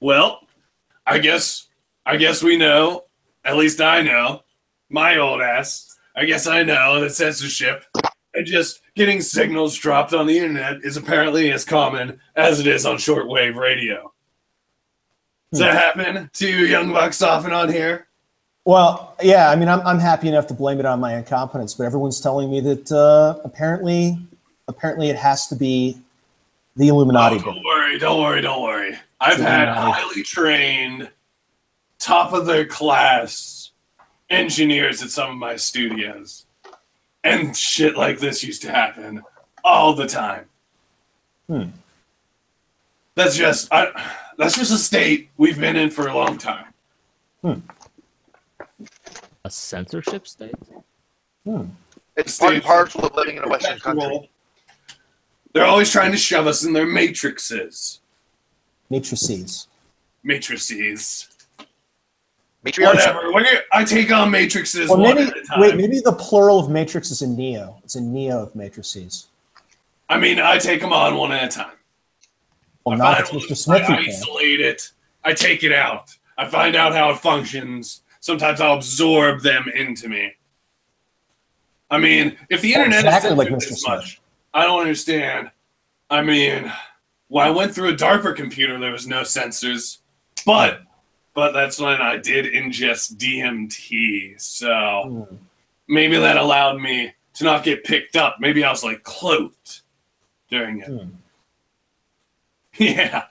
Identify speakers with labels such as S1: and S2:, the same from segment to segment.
S1: Well, I guess we know, at least I know, my old ass, I guess I know that censorship and just getting signals dropped on the internet is apparently as common as it is on shortwave radio. Does that happen to you young bucks often on here?
S2: Well, yeah, I mean, I'm happy enough to blame it on my incompetence, but everyone's telling me that apparently it has to be the Illuminati.
S1: Oh, don't worry. I've had highly trained, top of their class engineers at some of my studios, and shit like this used to happen all the time. That's just a state we've been in for a long time.
S3: A censorship state?
S4: It's part and parcel of living in a Western country.
S1: They're always trying to shove us in their matrices.
S2: Matrices.
S1: Whatever. I take on matrices one at a time.
S2: Wait, maybe the plural of matrix is a neo. It's a neo of matrices.
S1: I mean, I take them on one at a time.
S2: Well, not if Mr. Smith.
S1: I isolate it. I take it out. I find out how it functions. Sometimes I'll absorb them into me. I mean, if the internet is censored this much, I don't understand. I mean, when I went through a DARPA computer, there was no censors, but that's when I did ingest DMT, so maybe that allowed me to not get picked up. Maybe I was like cloaked during it. Yeah,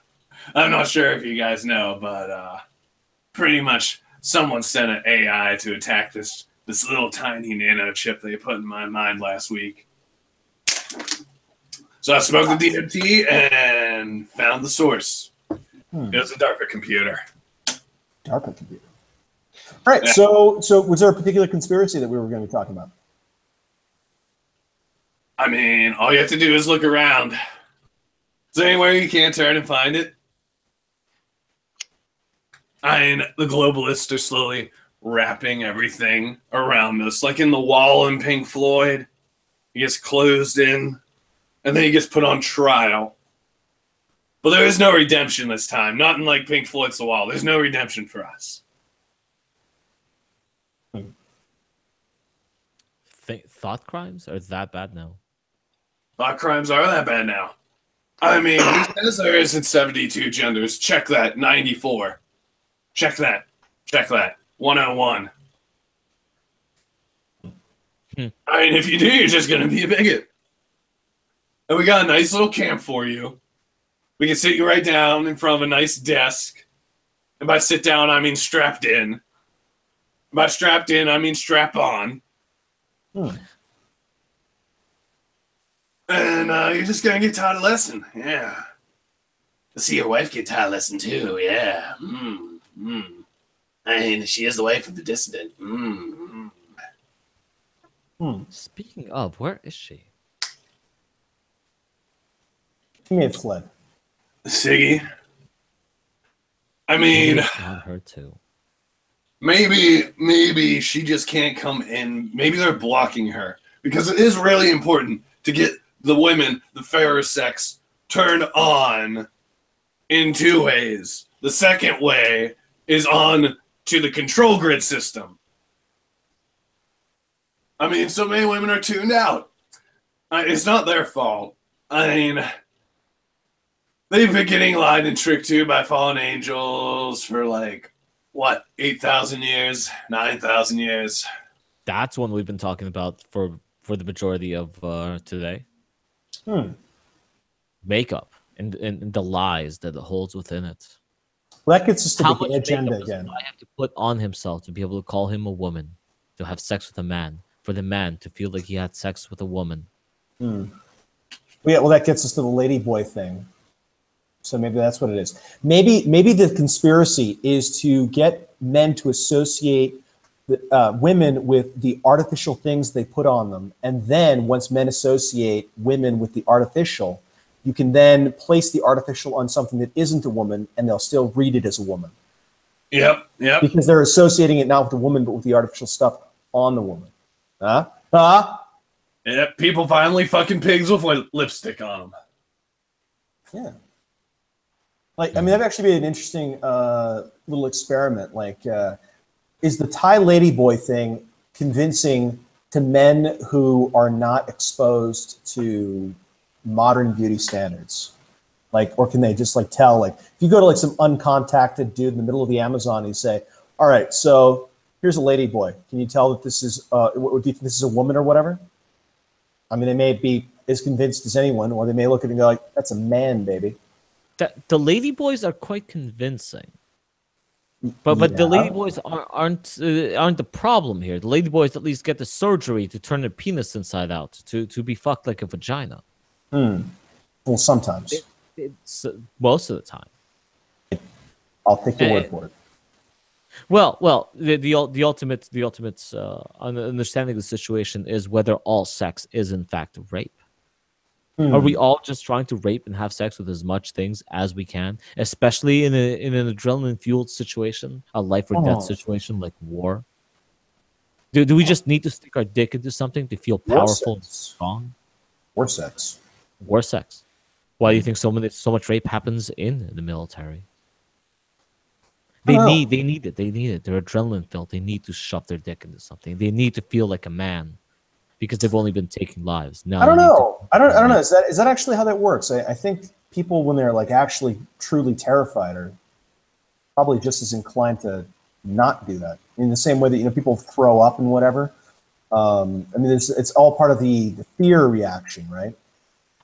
S1: I'm not sure if you guys know, but pretty much someone sent an AI to attack this little tiny nano chip they put in my mind last week. So I smoked the DMT and found the source. It was a DARPA computer.
S2: All right. Yeah. So was there a particular conspiracy that we were going to be talking about?
S1: I mean, all you have to do is look around. Is there anywhere you can't turn and find it? I mean, the globalists are slowly wrapping everything around us, like in The Wall in Pink Floyd. He gets closed in, and then he gets put on trial. But there is no redemption this time. Not in like Pink Floyd's The Wall. There's no redemption for us.
S3: Thought crimes are that bad now?
S1: Thought crimes are that bad now. I mean, who says there isn't 72 genders? Check that. 94. Check that. 101. I mean, if you do, you're just going to be a bigot. And we got a nice little camp for you. We can sit you right down in front of a nice desk. And by sit down, I mean strapped in. By strapped in, I mean strap on. And you're just going to get taught a lesson. Yeah. To see your wife get taught a lesson, too. Yeah. I mean, she is the wife of the dissident.
S3: Speaking of, where is she?
S2: She may have fled.
S1: Siggy. I mean,
S3: on her too.
S1: Maybe she just can't come in. Maybe they're blocking her because it is really important to get the women, the fairer sex, turned on in two ways. The second way is on to the control grid system. I mean, so many women are tuned out. It's not their fault. I mean, they've been getting lied and tricked to by fallen angels for like, what, 8,000 years, 9,000 years?
S3: That's one we've been talking about for the majority of today. Makeup and the lies that it holds within it.
S2: Well, that gets us to
S3: How
S2: the
S3: much
S2: agenda
S3: makeup
S2: again.
S3: does I have to put on himself to be able to call him a woman, to have sex with a man, for the man to feel like he had sex with a woman.
S2: Well, yeah, well, that gets us to the Ladyboy thing. So maybe that's what it is. Maybe the conspiracy is to get men to associate women with the artificial things they put on them. And then once men associate women with the artificial, you can then place the artificial on something that isn't a woman, and they'll still read it as a woman.
S1: Yep.
S2: Because they're associating it not with the woman, but with the artificial stuff on the woman.
S1: Yep, people finally fucking pigs with lipstick on them.
S2: Yeah. Like, I mean, that'd actually be an interesting little experiment. Like, is the Thai ladyboy thing convincing to men who are not exposed to modern beauty standards? Like, or can they just like tell, like, if you go to like some uncontacted dude in the middle of the Amazon and you say, all right, so here's a ladyboy. Can you tell that this is, do you think this is a woman or whatever? I mean, they may be as convinced as anyone, or they may look at it and go like, that's a man, baby.
S3: The ladyboys are quite convincing. But the ladyboys aren't the problem here. The ladyboys at least get the surgery to turn their penis inside out to be fucked like a vagina.
S2: Well, sometimes.
S3: It's most of the time.
S2: I'll take your word for it.
S3: Well, the ultimate understanding of the situation is whether all sex is in fact rape. Are we all just trying to rape and have sex with as much things as we can, especially in an adrenaline-fueled situation, a life or death situation like war? Do we just need to stick our dick into something to feel powerful and strong?
S2: War sex.
S3: War sex. Why do you think so much rape happens in the military? They need it. They're adrenaline filled. They need to shove their dick into something. They need to feel like a man. Because they've only been taking lives. Now
S2: I don't know. I don't know. Is that actually how that works? I think people, when they're like actually truly terrified, are probably just as inclined to not do that. In the same way that people throw up and whatever. I mean, it's all part of the fear reaction, right?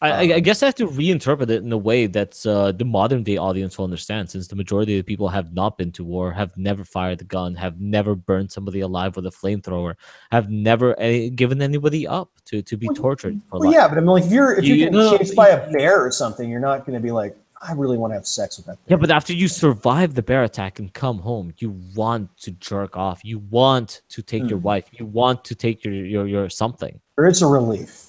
S3: I guess I have to reinterpret it in a way that the modern day audience will understand, since the majority of the people have not been to war, have never fired a gun, have never burned somebody alive with a flamethrower, have never given anybody up to be tortured for life.
S2: Yeah, but I mean, like if you're getting chased by a bear or something, you're not going to be like, I really want to have sex with that bear.
S3: Yeah, but after you survive the bear attack and come home, you want to jerk off. You want to take your wife. You want to take your something.
S2: There is a relief.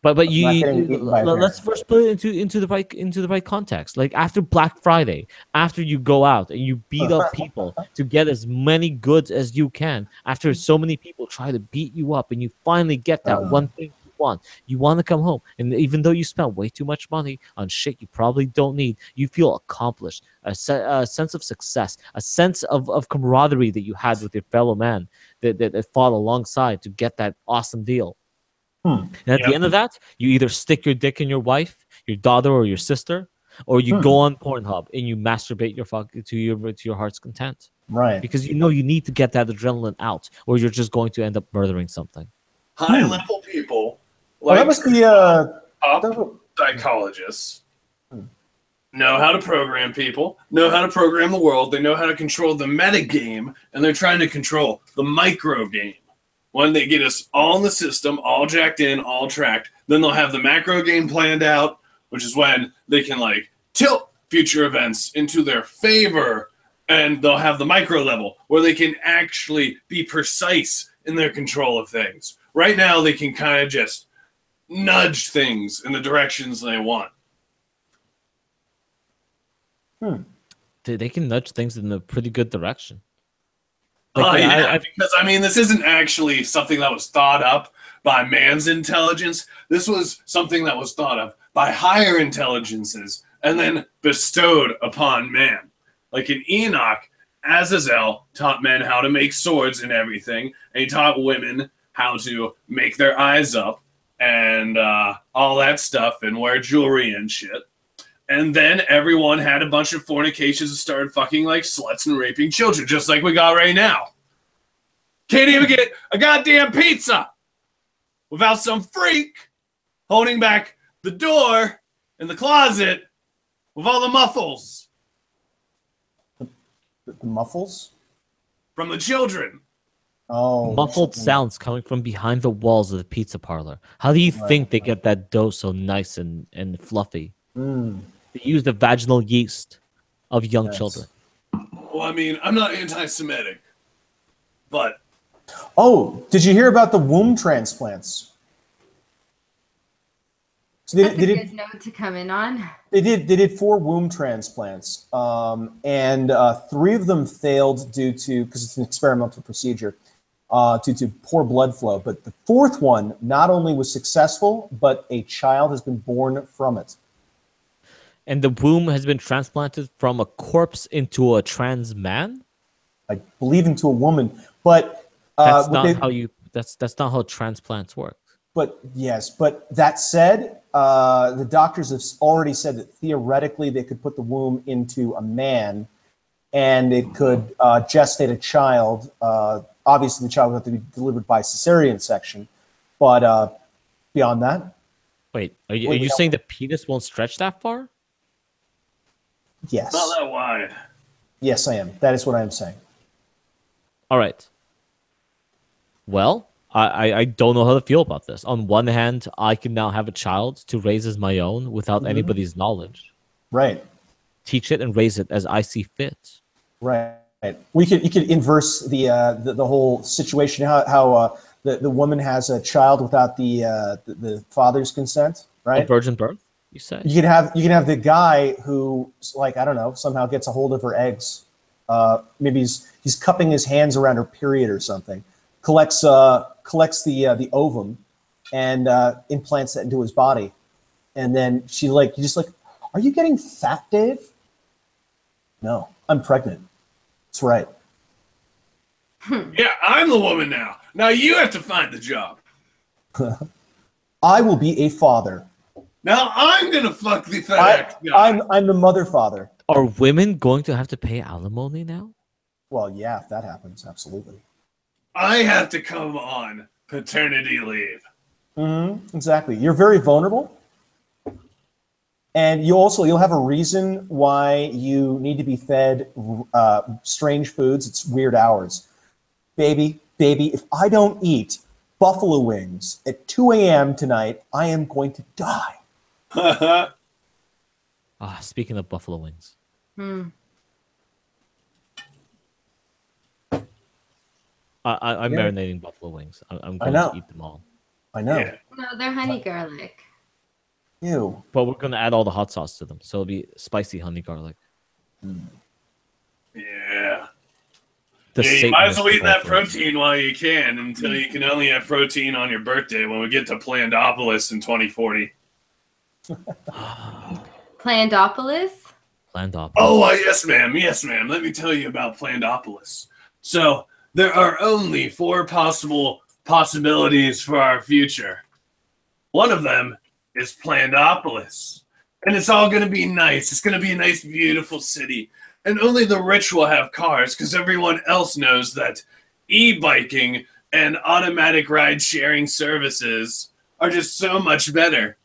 S3: But let's first put it into the right context. Like after Black Friday, after you go out and you beat up people to get as many goods as you can, after so many people try to beat you up and you finally get that one thing you want to come home, and even though you spent way too much money on shit you probably don't need, you feel accomplished, a sense of success, a sense of camaraderie that you had with your fellow man that fought alongside to get that awesome deal. And at the end of that, you either stick your dick in your wife, your daughter, or your sister, or you go on Pornhub and you masturbate to your heart's content.
S2: Right.
S3: Because you need to get that adrenaline out, or you're just going to end up murdering something.
S1: High level people,
S2: that must be
S1: top psychologists, know how to program people, know how to program the world. They know how to control the meta game, and they're trying to control the micro game. When they get us all in the system, all jacked in, all tracked, then they'll have the macro game planned out, which is when they can like tilt future events into their favor, and they'll have the micro level where they can actually be precise in their control of things. Right now, they can kind of just nudge things in the directions they want.
S3: They can nudge things in a pretty good direction.
S1: Because I mean, this isn't actually something that was thought up by man's intelligence. This was something that was thought of by higher intelligences and then bestowed upon man. Like in Enoch, Azazel taught men how to make swords and everything, and he taught women how to make their eyes up and all that stuff and wear jewelry and shit. And then everyone had a bunch of fornications and started fucking like sluts and raping children, just like we got right now. Can't even get a goddamn pizza without some freak holding back the door in the closet with all the muffles.
S2: The muffles?
S1: From the children.
S2: Oh.
S3: Muffled sounds coming from behind the walls of the pizza parlor. How do you think they get that dough so nice and fluffy? They use the vaginal yeast of young children.
S1: Well, I mean, I'm not anti-Semitic, but...
S2: Oh, did you hear about the womb transplants? So
S5: That's a good note to come in on.
S2: They did 4 womb transplants, and 3 of them failed due to, because it's an experimental procedure, due to poor blood flow. But the 4th one not only was successful, but a child has been born from it.
S3: And the womb has been transplanted from a corpse into a trans man?
S2: I believe into a woman, but
S3: that's not how you. That's not how transplants work.
S2: But yes, but that said, the doctors have already said that theoretically they could put the womb into a man, and it could gestate a child. Obviously, the child would have to be delivered by cesarean section, but beyond that.
S3: Wait, are you saying the penis won't stretch that far?
S2: Yes.
S1: Not that wide.
S2: Yes, I am. That is what I am saying.
S3: All right. Well, I don't know how to feel about this. On one hand, I can now have a child to raise as my own without anybody's knowledge.
S2: Right.
S3: Teach it and raise it as I see fit.
S2: Right. You could inverse the whole situation. How the woman has a child without the father's consent. Right.
S3: A virgin birth. You say
S2: you can have the guy who, like, I don't know, somehow gets a hold of her eggs. Maybe he's cupping his hands around her period or something. Collects the ovum and implants that into his body, and then you just like, are you getting fat, Dave? No, I'm pregnant. That's right.
S1: Yeah, I'm the woman now. Now you have to find the job.
S2: I will be a father.
S1: Now I'm gonna fuck the FedEx guy.
S2: I'm the mother father.
S3: Are women going to have to pay alimony now?
S2: Well, yeah, if that happens, absolutely.
S1: I have to come on paternity leave.
S2: Exactly. You're very vulnerable, and you'll have a reason why you need to be fed strange foods. It's weird hours, baby. If I don't eat buffalo wings at 2 a.m. tonight, I am going to die.
S3: Speaking of buffalo wings. I'm marinating buffalo wings. I'm going to eat them all.
S2: I know.
S1: Yeah.
S5: No, they're honey garlic.
S2: Ew.
S3: But we're going to add all the hot sauce to them. So it'll be spicy honey garlic.
S1: Yeah. You might as well eat that protein while you can, until you can only have protein on your birthday when we get to Plandopolis in 2040.
S5: Plandopolis?
S3: Plandopolis.
S1: Oh, yes, ma'am. Yes, ma'am. Let me tell you about Plandopolis. So, there are only 4 possibilities for our future. One of them is Plandopolis. And it's all going to be nice. It's going to be a nice, beautiful city. And only the rich will have cars, because everyone else knows that e-biking and automatic ride-sharing services are just so much better.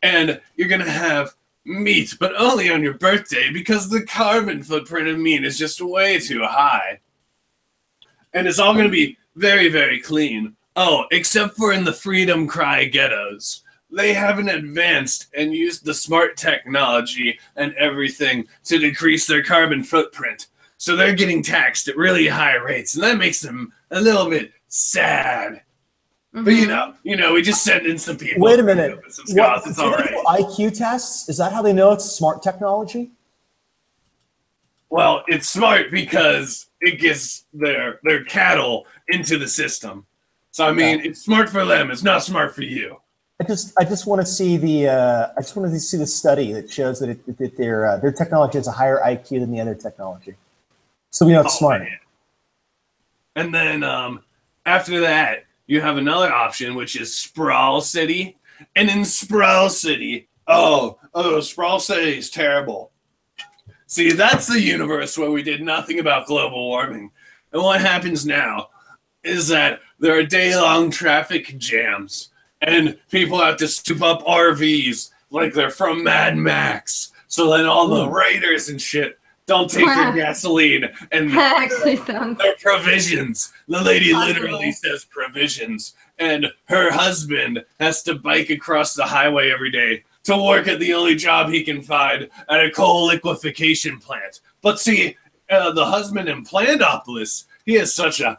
S1: And you're going to have meat, but only on your birthday, because the carbon footprint of meat is just way too high. And it's all going to be very, very clean. Oh, except for in the Freedom Cry ghettos. They haven't advanced and used the smart technology and everything to decrease their carbon footprint. So they're getting taxed at really high rates, and that makes them a little bit sad. But you know, we just send in some people.
S2: Wait a minute.
S1: It's all right.
S2: IQ tests? Is that how they know it's smart technology?
S1: Well, it's smart because it gets their cattle into the system. So I mean, it's smart for them. It's not smart for you.
S2: I just want to see the study that shows that their technology has a higher IQ than the other technology. So we know it's smart.
S1: Man. And then after that, you have another option, which is Sprawl City. And in Sprawl City, Sprawl City is terrible. See, that's the universe where we did nothing about global warming. And what happens now is that there are day-long traffic jams, and people have to scoop up RVs like they're from Mad Max. So then all the raiders and shit don't take their gasoline and their provisions. The lady literally says provisions. And her husband has to bike across the highway every day to work at the only job he can find at a coal liquefaction plant. But see, the husband in Plandopolis, he has such a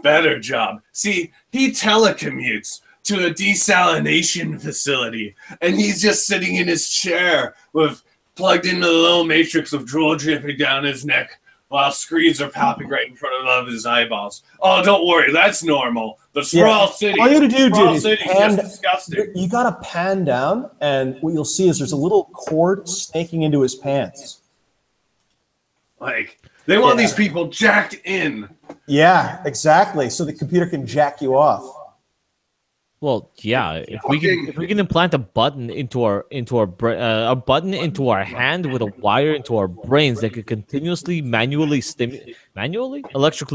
S1: better job. See, he telecommutes to a desalination facility, and he's just sitting in his chair with plugged into the little matrix of drool dripping down his neck while screens are popping right in front of his eyeballs. Oh, don't worry, that's normal. The Sprawl City.
S2: All you got to do, dude, is
S1: just disgusting.
S2: You got to pan down, and what you'll see is there's a little cord snaking into his pants.
S1: Like, they want these people jacked in.
S2: Yeah, exactly. So the computer can jack you off.
S3: Well, yeah. If we can implant a button into our hand with a wire into our brains that could continuously electrically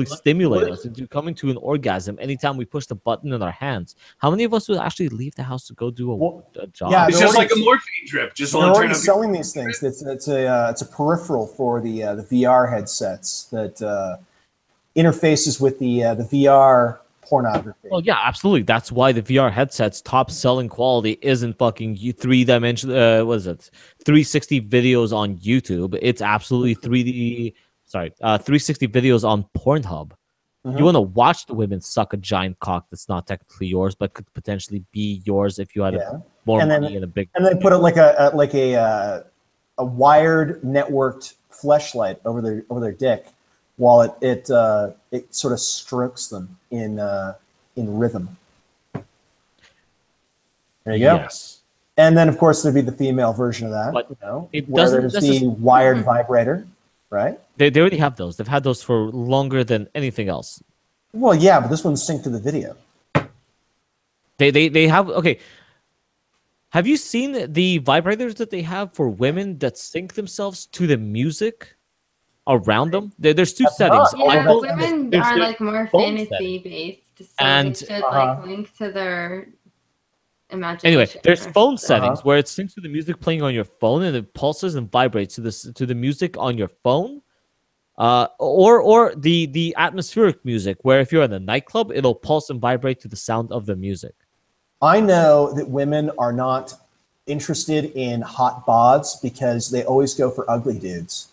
S3: stimulate us into coming to an orgasm anytime we push the button in our hands, how many of us would actually leave the house to go do a job?
S2: Yeah,
S1: it's just like a morphine drip. Just
S2: they're already selling these things. It's a peripheral for the VR headsets that interfaces with the VR pornography.
S3: Well, yeah, absolutely. That's why the VR headset's top selling quality isn't fucking 360 videos on YouTube. It's absolutely 360 videos on Pornhub. You want to watch the women suck a giant cock that's not technically yours, but could potentially be yours if you had more money and a big.
S2: And then put it like a wired networked fleshlight over their dick, while it sort of strokes them in rhythm. There you go.
S3: Yes.
S2: And then, of course, there'd be the female version of that.
S3: But
S2: where there's the wired vibrator, right?
S3: They already have those. They've had those for longer than anything else.
S2: Well, yeah, but this one's synced to the video.
S3: They have Have you seen the vibrators that they have for women that sync themselves to the music around them? There's two settings.
S5: Yeah, women are like more fantasy based, so
S3: and
S5: they should like link to their imagination.
S3: Anyway, there's phone settings where it syncs to the music playing on your phone and it pulses and vibrates to the music on your phone. Or the atmospheric music where if you're in a nightclub, it'll pulse and vibrate to the sound of the music.
S2: I know that women are not interested in hot bods because they always go for ugly dudes.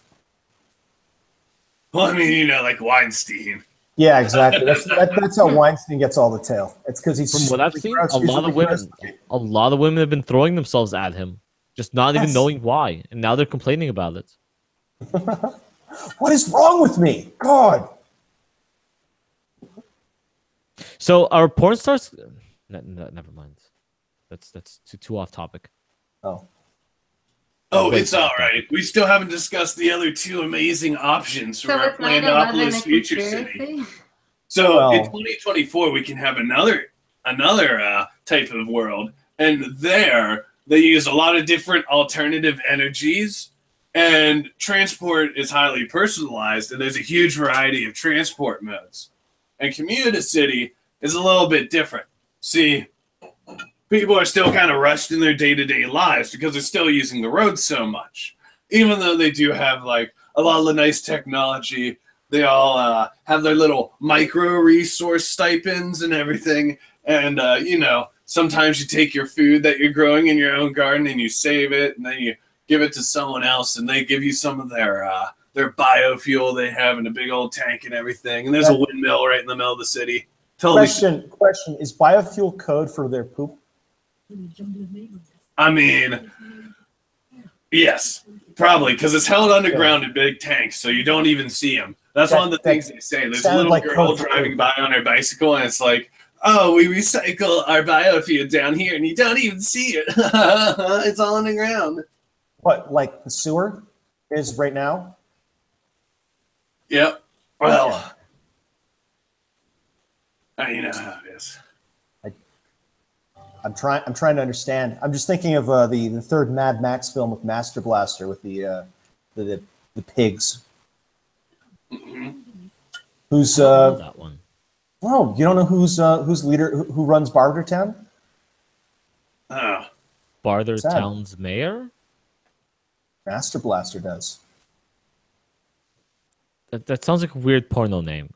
S1: Well, I mean, like Weinstein.
S2: Yeah, exactly. That's how Weinstein gets all the tail. It's because he's.
S3: From what I've seen, a lot of women have been throwing themselves at him, just not even knowing why, and now they're complaining about it.
S2: What is wrong with me? God.
S3: So our porn stars. Never mind. That's too off topic.
S2: Oh,
S1: it's all right. We still haven't discussed the other two amazing options for our Plandopolis future city. So in 2024, we can have another type of world, and there they use a lot of different alternative energies, and transport is highly personalized, and there's a huge variety of transport modes. And Community City is a little bit different. See, people are still kind of rushed in their day-to-day lives because they're still using the roads so much. Even though they do have like a lot of the nice technology, they all have their little micro-resource stipends and everything. And, sometimes you take your food that you're growing in your own garden and you save it, and then you give it to someone else, and they give you some of their biofuel they have in a big old tank and everything. And there's a windmill right in the middle of the city.
S2: Question, is biofuel code for their poop?
S1: I mean, yes, probably, because it's held underground in big tanks, so you don't even see them. That's one of the things they say. There's a little girl driving by on her bicycle, and it's like, oh, we recycle our biofuel down here, and you don't even see it. It's all underground.
S2: What, like the sewer is right now?
S1: Yep. Well, you know how it is.
S2: I'm trying to understand. I'm just thinking of the third Mad Max film with Master Blaster with the pigs.
S1: Mm-hmm.
S2: Who's
S3: that one?
S2: Oh, you don't know who's leader who runs Bartertown?
S3: Bartertown's mayor?
S2: Master Blaster does.
S3: That sounds like a weird porno name.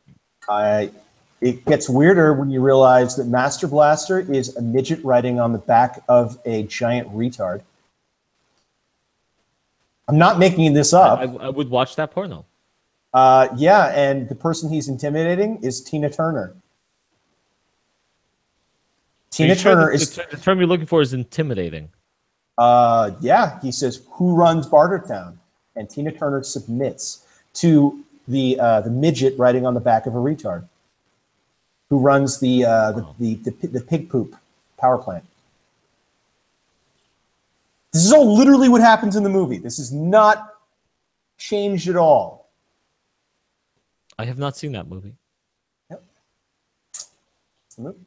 S2: It gets weirder when you realize that Master Blaster is a midget riding on the back of a giant retard. I'm not making this up.
S3: I would watch that porno.
S2: Yeah, and the person he's intimidating is Tina Turner. Tina Turner is...
S3: The term you're looking for is intimidating.
S2: Yeah, he says, who runs Bartertown? And Tina Turner submits to the midget riding on the back of a retard who runs the pig poop power plant. This is all literally what happens in the movie. This is not changed at all.
S3: I have not seen that movie.
S2: Yep. It's the movie.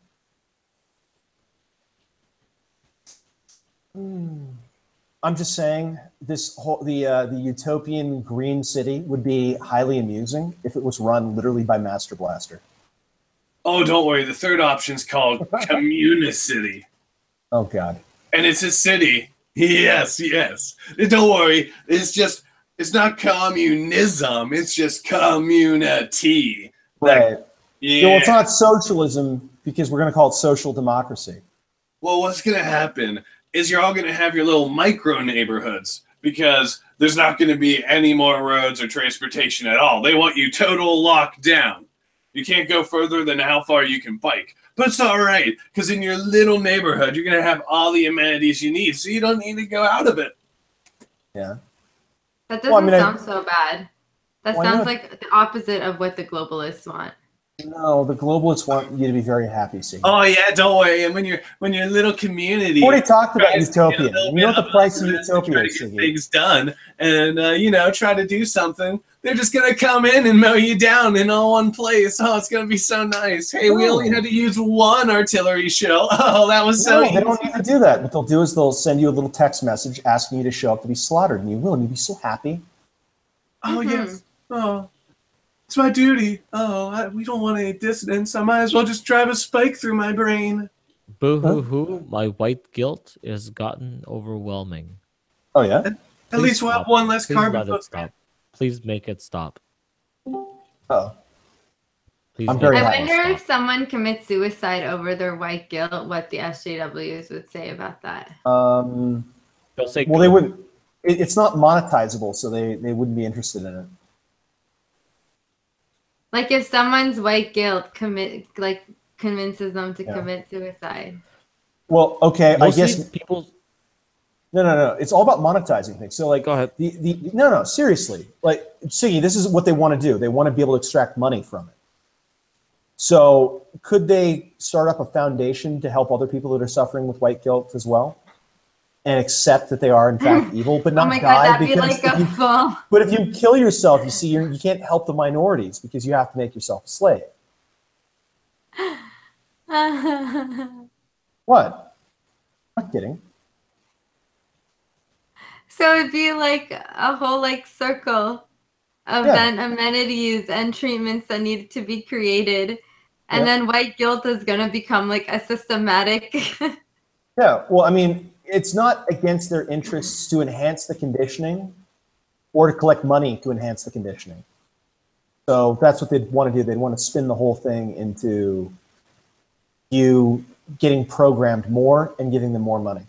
S2: I'm just saying this whole the utopian green city would be highly amusing if it was run literally by Master Blaster.
S1: Oh, don't worry. The third option's called Communicity.
S2: Oh God.
S1: And it's a city. Yes, yes. Don't worry. It's not communism. It's just community.
S2: Right.
S1: Yeah.
S2: Well, it's not socialism because we're going to call it social democracy.
S1: Well, what's going to happen is you're all going to have your little micro neighborhoods because there's not going to be any more roads or transportation at all. They want you total locked down. You can't go further than how far you can bike. But it's all right, because in your little neighborhood, you're going to have all the amenities you need, so you don't need to go out of it.
S2: Yeah.
S5: That doesn't sound so bad. That sounds like the opposite of what the globalists want.
S2: No, the globalists want you to be very happy, see.
S1: Oh yeah, don't worry. And when your little community,
S2: we already talked about utopia. You know what the price of utopia is?
S1: Get things done, and try to do something. They're just gonna come in and mow you down in all one place. Oh, it's gonna be so nice. Hey, we only had to use one artillery shell. Oh, that was so easy.
S2: They don't need to do that. What they'll do is they'll send you a little text message asking you to show up to be slaughtered, and you will, and you'll be so happy.
S1: Oh yes. Oh. It's my duty. Oh, we don't want any dissidents. I might as well just drive a spike through my brain.
S3: Boo-hoo-hoo. My white guilt has gotten overwhelming.
S2: Oh, yeah?
S1: At least we'll have one less carbon
S3: footprint. Please make it stop.
S2: Oh.
S3: Please
S5: I wonder if someone commits suicide over their white guilt, what the SJWs would say about that.
S3: They'll say
S2: well, they wouldn't. It's not monetizable, so they wouldn't be interested in it.
S5: Like if someone's white guilt convinces them to commit suicide.
S2: Well, okay,
S3: Mostly
S2: I guess
S3: people.
S2: No. It's all about monetizing things. So, like,
S3: go ahead.
S2: No, seriously. Like, Siggy, this is what they want to do. They want to be able to extract money from it. So, could they start up a foundation to help other people that are suffering with white guilt as well, and accept that they are in fact evil, but not die because? But if you kill yourself, you see, you can't help the minorities because you have to make yourself a slave. What? I'm not kidding.
S5: So it'd be like a whole circle of then amenities and treatments that need to be created. And then white guilt is going to become like a systematic.
S2: Yeah. Well, I mean, it's not against their interests to enhance the conditioning or to collect money to enhance the conditioning. So that's what they'd want to do. They'd want to spin the whole thing into you getting programmed more and giving them more money.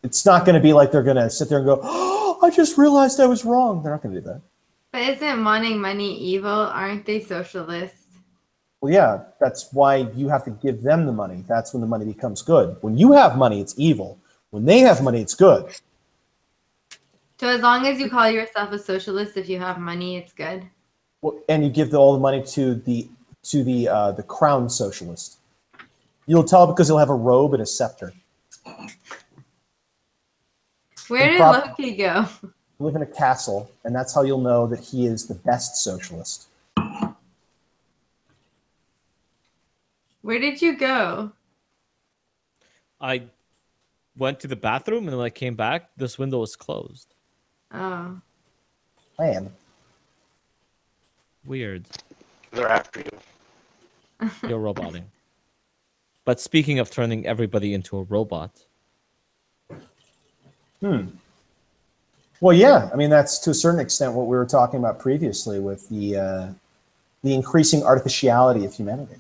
S2: It's not going to be like they're going to sit there and go, oh, I just realized I was wrong. They're not going to do that.
S5: But isn't wanting money evil? Aren't they socialists?
S2: Well, yeah, that's why you have to give them the money. That's when the money becomes good. When you have money, it's evil. When they have money, it's good.
S5: So as long as you call yourself a socialist, if you have money, it's good.
S2: Well, and you give all the money to the crown socialist. You'll tell because he'll have a robe and a scepter.
S5: Where did Loki go?
S2: Live in a castle, and that's how you'll know that he is the best socialist.
S5: Where did you go?
S3: I went to the bathroom, and when I came back, this window was closed.
S5: Oh.
S2: Man.
S3: Weird.
S4: They're after you.
S3: You're roboting. But speaking of turning everybody into a robot.
S2: Well, yeah. I mean, that's to a certain extent what we were talking about previously with the increasing artificiality of humanity.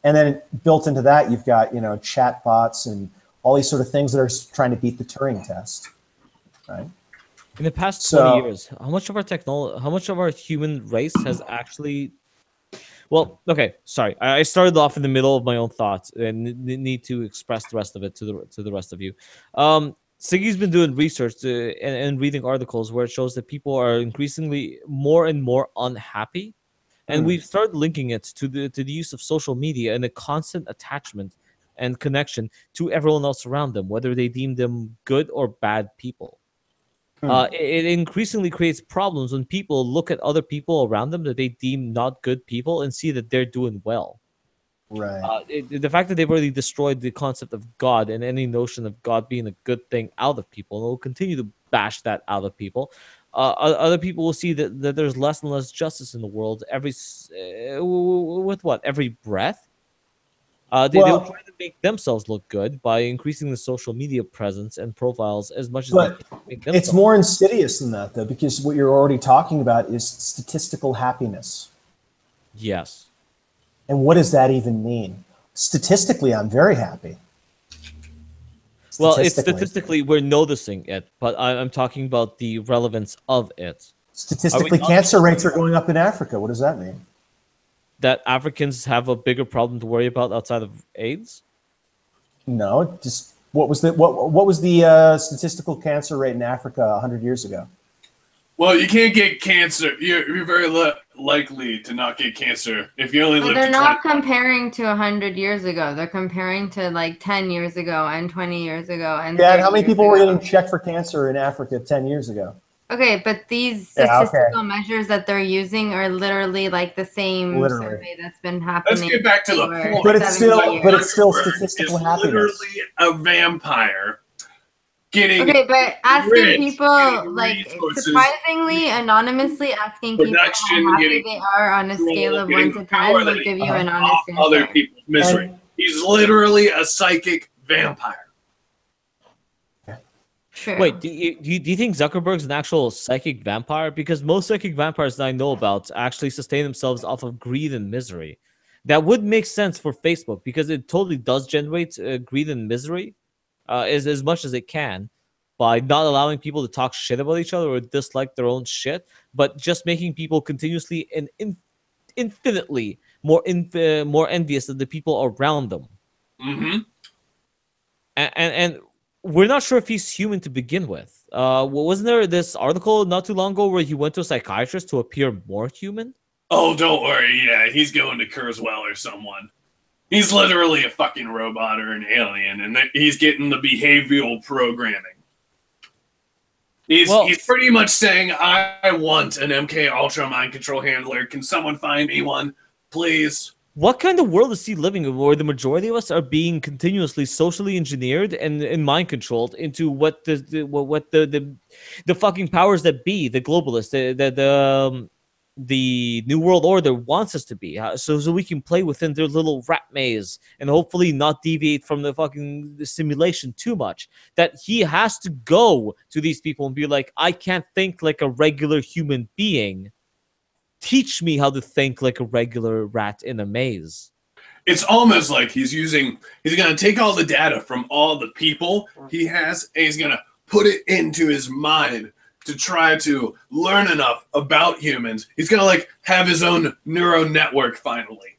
S2: And then built into that, you've got, chat bots and all these sort of things that are trying to beat the Turing test, right?
S3: In the past 20 years, how much of our human race has actually... Well, okay, sorry. I started off in the middle of my own thoughts and need to express the rest of it to the rest of you. Siggy's been doing research and reading articles where it shows that people are increasingly more and more unhappy, and we've started linking it to the use of social media and the constant attachment and connection to everyone else around them, whether they deem them good or bad people. It increasingly creates problems when people look at other people around them that they deem not good people and see that they're doing well.
S2: Right.
S3: The fact that they've already destroyed the concept of God and any notion of God being a good thing out of people, and will continue to bash that out of people. Other people will see that there's less and less justice in the world every breath. They'll try to make themselves look good by increasing the social media presence and profiles as much as they can make themselves.
S2: It's more insidious than that, though, because what you're already talking about is statistical happiness.
S3: Yes.
S2: And what does that even mean? Statistically, I'm very happy.
S3: Well, it's statistically we're noticing it, but I'm talking about the relevance of it.
S2: Statistically, cancer rates are going up in Africa. What does that mean?
S3: That Africans have a bigger problem to worry about outside of AIDS?
S2: No, just what was the statistical cancer rate in Africa 100 years ago?
S1: Well, you can't get cancer. You're very likely to not get cancer if you only live.
S5: They're not comparing to 100 years ago. They're comparing to like 10 years ago and 20 years ago. And
S2: how many people were getting checked for cancer in Africa 10 years ago?
S5: Okay, but these statistical measures that they're using are literally like the same survey that's been happening.
S1: Let's get back to the point.
S2: But it's still statistical happiness.
S1: Literally a vampire.
S5: Okay, but asking people, like, surprisingly, anonymously asking people how happy they are on a scale of 1 to 10 will give you an honest answer.
S1: Other people's misery. He's literally a psychic vampire.
S5: Sure.
S3: Wait, do you think Zuckerberg's an actual psychic vampire? Because most psychic vampires that I know about actually sustain themselves off of greed and misery. That would make sense for Facebook because it totally does generate greed and misery. As much as it can by not allowing people to talk shit about each other or dislike their own shit, but just making people continuously and infinitely more envious of the people around them.
S1: Mm-hmm.
S3: And we're not sure if he's human to begin with. Wasn't there this article not too long ago where he went to a psychiatrist to appear more human?
S1: Oh, don't worry. Yeah, he's going to Kurzweil or someone. He's literally a fucking robot or an alien, and he's getting the behavioral programming. He's pretty much saying, I want an MK Ultra mind control handler. Can someone find me one, please?
S3: What kind of world is he living in where the majority of us are being continuously socially engineered and mind controlled into what the fucking powers that be, the globalists, the New World Order wants us to be, so we can play within their little rat maze and hopefully not deviate from the fucking simulation too much. That he has to go to these people and be like, I can't think like a regular human being. Teach me how to think like a regular rat in a maze.
S1: It's almost like he's going to take all the data from all the people he has, and he's going to put it into his mind to try to learn enough about humans. He's going to like have his own neural network finally.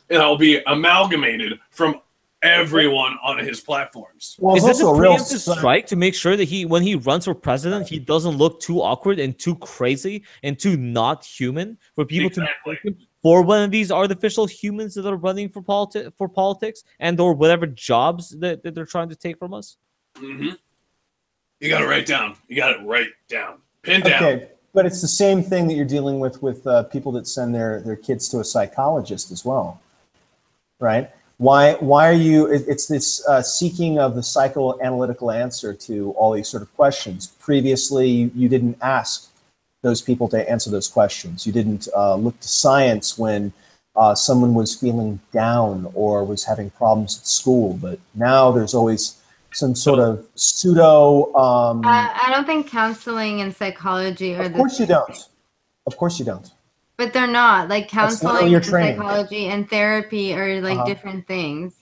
S1: And it'll be amalgamated from everyone on his platforms.
S3: Well, is this a preemptive strike to make sure that when he runs for president, he doesn't look too awkward and too crazy and too not human for people to mistake him for one of these artificial humans that are running for politics and or whatever jobs that they're trying to take from us?
S1: Mm-hmm. You got to write down. Pin down. Okay,
S2: but it's the same thing that you're dealing with people that send their kids to a psychologist as well, right? Why are you? It's this seeking of the psychoanalytical answer to all these sort of questions. Previously, you didn't ask those people to answer those questions. You didn't look to science when someone was feeling down or was having problems at school. But now there's always some sort of pseudo.
S5: I don't think counseling and psychology are.
S2: Of course you don't. Of course you don't.
S5: But they're not. Like counseling and psychology and therapy are like different things.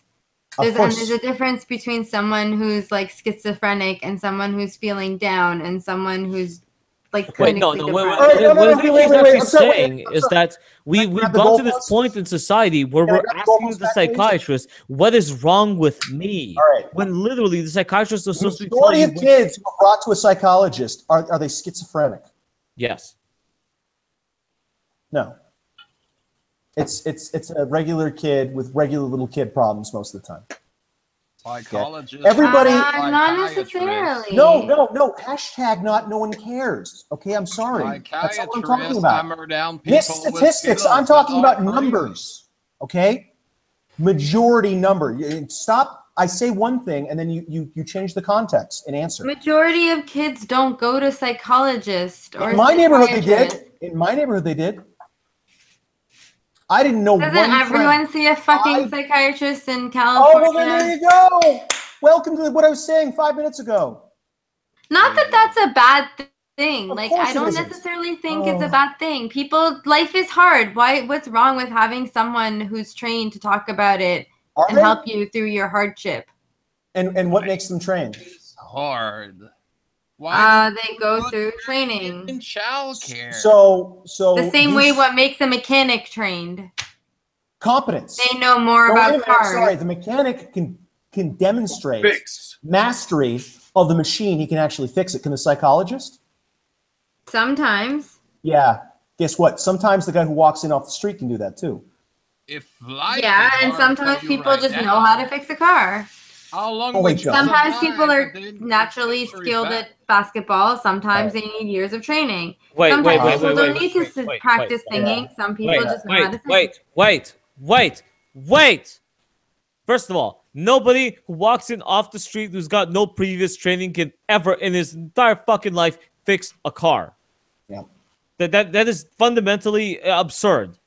S5: There's a difference between someone who's like schizophrenic and someone who's feeling down and someone who's like
S3: wait, no.
S5: clinically
S3: What I think he's actually saying is that we've gone to this
S2: goalposts?
S3: point in society where we're asking the psychiatrist, what is wrong with me?
S2: All right.
S3: When literally the psychiatrist is supposed to be
S2: Majority
S3: telling
S2: of kids who are brought to a psychologist, are they schizophrenic?
S3: Yes.
S2: No. It's a regular kid with regular little kid problems most of the time.
S6: Psychologist.
S2: Everybody.
S5: not necessarily.
S2: No. Hashtag not no one cares. Okay, I'm sorry. That's not what I'm talking about.
S6: Down
S2: This statistics, I'm talking about numbers. Okay? Majority number. Stop. I say one thing and then you change the context and answer.
S5: Majority of kids don't go to psychologists or
S2: In my neighborhood they did. In my neighborhood they did. I didn't know
S5: Doesn't
S2: one
S5: everyone
S2: friend.
S5: see a fucking psychiatrist in California?
S2: Oh, well, then there you go. Welcome to what I was saying 5 minutes ago.
S5: Not that that's a bad thing.
S2: Of
S5: Like,
S2: course
S5: I
S2: it
S5: don't
S2: isn't.
S5: necessarily think it's a bad thing. Life is hard. What's wrong with having someone who's trained to talk about it and help you through your hardship?
S2: And what makes them trained?
S6: It's hard. Why
S5: they go through training.
S6: in childcare?
S2: So
S5: the same way what makes a mechanic trained.
S2: Competence.
S5: They know more about cars.
S2: Sorry, the mechanic can demonstrate mastery of the machine. He can actually fix it. Can the psychologist?
S5: Sometimes.
S2: Yeah. Guess what? Sometimes the guy who walks in off the street can do that too.
S5: And sometimes people just know how to fix a car.
S6: How long
S5: sometimes people are naturally skilled at basketball. Sometimes they need years of training. Sometimes people don't need to practice singing. Some people just know how to sing.
S3: Wait. First of all, nobody who walks in off the street who's got no previous training can ever in his entire fucking life fix a car.
S2: Yeah.
S3: That is fundamentally absurd.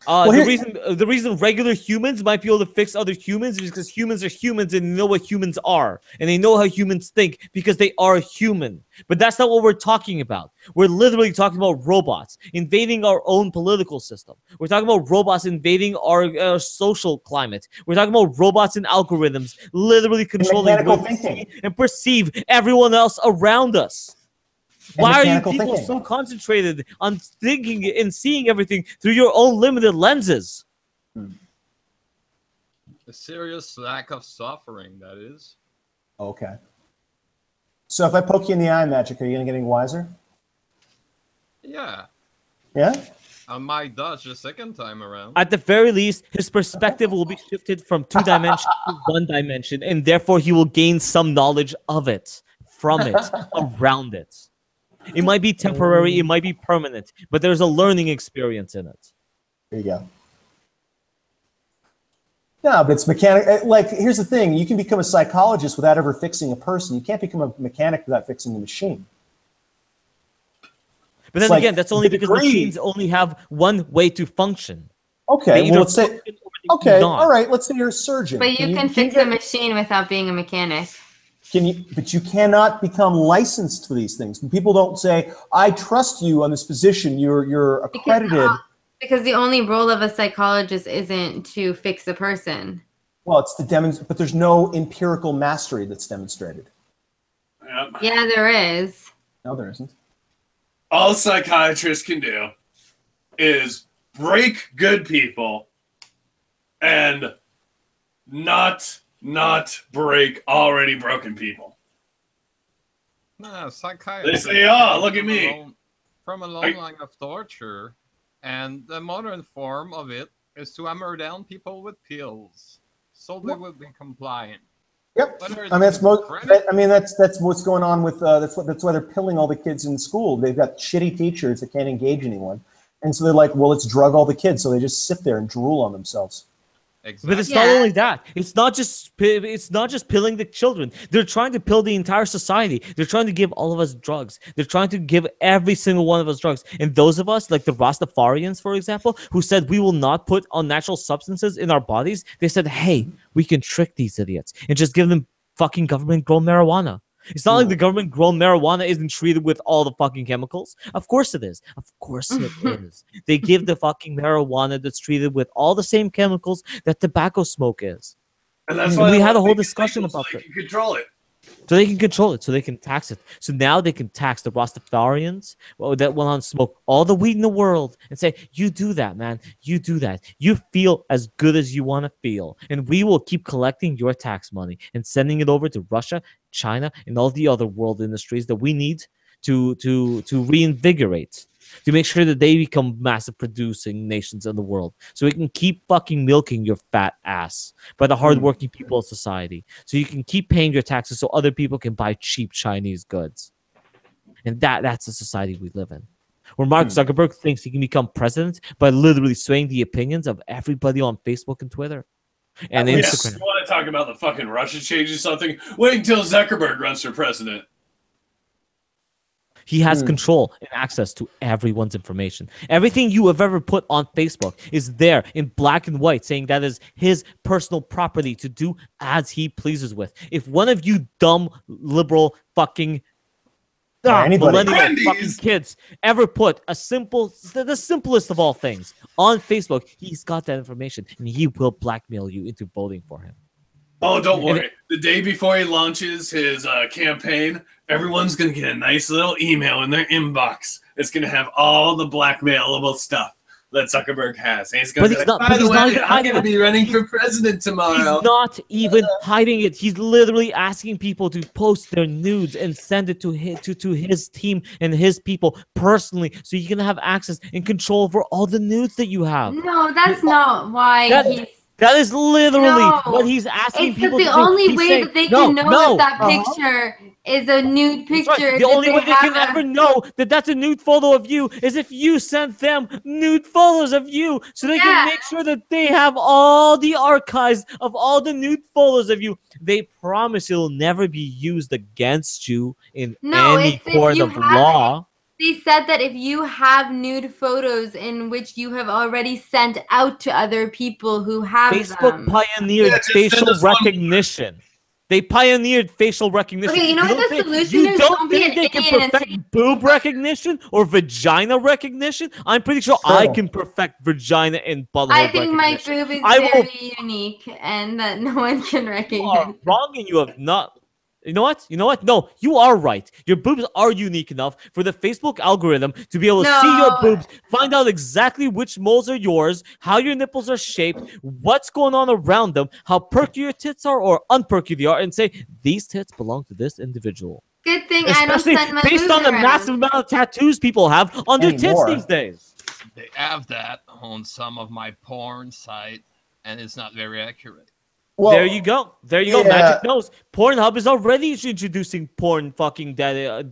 S3: The reason regular humans might be able to fix other humans is because humans are humans and they know what humans are. And they know how humans think because they are human. But that's not what we're talking about. We're literally talking about robots invading our own political system. We're talking about robots invading our social climate. We're talking about robots and algorithms literally controlling what we see and perceive everyone else around us. Why are you people so concentrated on thinking and seeing everything through your own limited lenses?
S6: A serious lack of suffering, that is.
S2: Okay. So if I poke you in the eye, Magic, are you going to get any wiser?
S6: Yeah.
S2: Yeah?
S6: I might dodge the second time around.
S3: At the very least, his perspective will be shifted from 2 dimensions to 1 dimension, and therefore he will gain some knowledge of it, from it, around it. It might be temporary, it might be permanent, but there's a learning experience in it.
S2: There you go. No, but it's mechanic. Like, here's the thing. You can become a psychologist without ever fixing a person. You can't become a mechanic without fixing a machine.
S3: But then again, that's only because machines only have one way to function.
S2: Okay, well, let's say, all right, let's say you're a surgeon.
S5: But you can fix a machine without being a mechanic.
S2: But you cannot become licensed for these things. People don't say, I trust you on this position. You're accredited.
S5: Because the only role of a psychologist isn't to fix a person.
S2: Well, it's to demonstrate, but there's no empirical mastery that's demonstrated.
S5: Yeah, there is.
S2: No, there isn't.
S1: All psychiatrists can do is break good people and not break already broken people.
S6: No, psychiatrists.
S1: They say, "Oh, look at me."
S6: From a long line of torture, and the modern form of it is to hammer down people with pills, so they will be compliant.
S2: Yep. I mean, that's what's going on with that's why they're pilling all the kids in school. They've got shitty teachers that can't engage anyone, and so they're like, well, let's drug all the kids, so they just sit there and drool on themselves.
S6: Exactly.
S3: But it's not only that. It's not just pilling the children. They're trying to pill the entire society. They're trying to give all of us drugs. They're trying to give every single one of us drugs. And those of us, like the Rastafarians, for example, who said we will not put unnatural substances in our bodies, they said, hey, we can trick these idiots and just give them fucking government-grown marijuana. It's not like the government-grown marijuana isn't treated with all the fucking chemicals. Of course it is. Of course it is. They give the fucking marijuana that's treated with all the same chemicals that tobacco smoke is.
S1: And that's why
S3: we had a whole discussion about
S1: that.
S3: it.
S1: You control it.
S3: So they can control it, so they can tax it. So now they can tax the Rastafarians that will on smoke all the weed in the world and say, you do that, man. You do that. You feel as good as you want to feel. And we will keep collecting your tax money and sending it over to Russia, China, and all the other world industries that we need to reinvigorate, to make sure that they become massive producing nations in the world, so we can keep fucking milking your fat ass by the hardworking people of society, so you can keep paying your taxes so other people can buy cheap Chinese goods. And that's the society we live in, where Mark Zuckerberg thinks he can become president by literally swaying the opinions of everybody on Facebook and Twitter and Instagram.
S1: You want to talk about the fucking Russia changing something? Wait until Zuckerberg runs for president.
S3: He has control and access to everyone's information. Everything you have ever put on Facebook is there in black and white, saying that is his personal property to do as he pleases with. If one of you dumb, liberal, fucking millennial fucking kids ever put the simplest of all things on Facebook, he's got that information, and he will blackmail you into voting for him.
S1: Oh, don't worry. The day before he launches his campaign, everyone's going to get a nice little email in their inbox. It's going to have all the blackmailable stuff that Zuckerberg has. And he's going to be like, by the way, I'm going to be running for president tomorrow.
S3: He's not even hiding it. He's literally asking people to post their nudes and send it to his team and his people personally, so you can have access and control over all the nudes that you have.
S5: No, that's not why he's...
S3: That is literally what he's asking people to do.
S5: The only way that they can know that picture is a nude picture.
S3: Right. The only way they can ever know that that's a nude photo of you is if you sent them nude photos of you, so they can make sure that they have all the archives of all the nude photos of you. They promise it'll never be used against you in any court of law.
S5: They said that if you have nude photos in which you have already sent out to other people who have
S3: Facebook pioneered facial recognition. They pioneered facial recognition.
S5: Okay, you know what the solution is?
S3: You don't think they can perfect boob recognition or vagina recognition? I'm pretty sure I can perfect vagina and butthole recognition.
S5: I think my boob is very unique and that no one can recognize.
S3: You are wrong, and you have not... You know what? No, you are right. Your boobs are unique enough for the Facebook algorithm to be able to see your boobs, find out exactly which moles are yours, how your nipples are shaped, what's going on around them, how perky your tits are or unperky they are, and say, these tits belong to this individual.
S5: Good thing I don't send my
S3: based on the massive amount of tattoos people have on their tits these days.
S6: They have that on some of my porn site, and it's not very accurate.
S3: Well, there you go. Magic knows. Pornhub is already introducing porn fucking data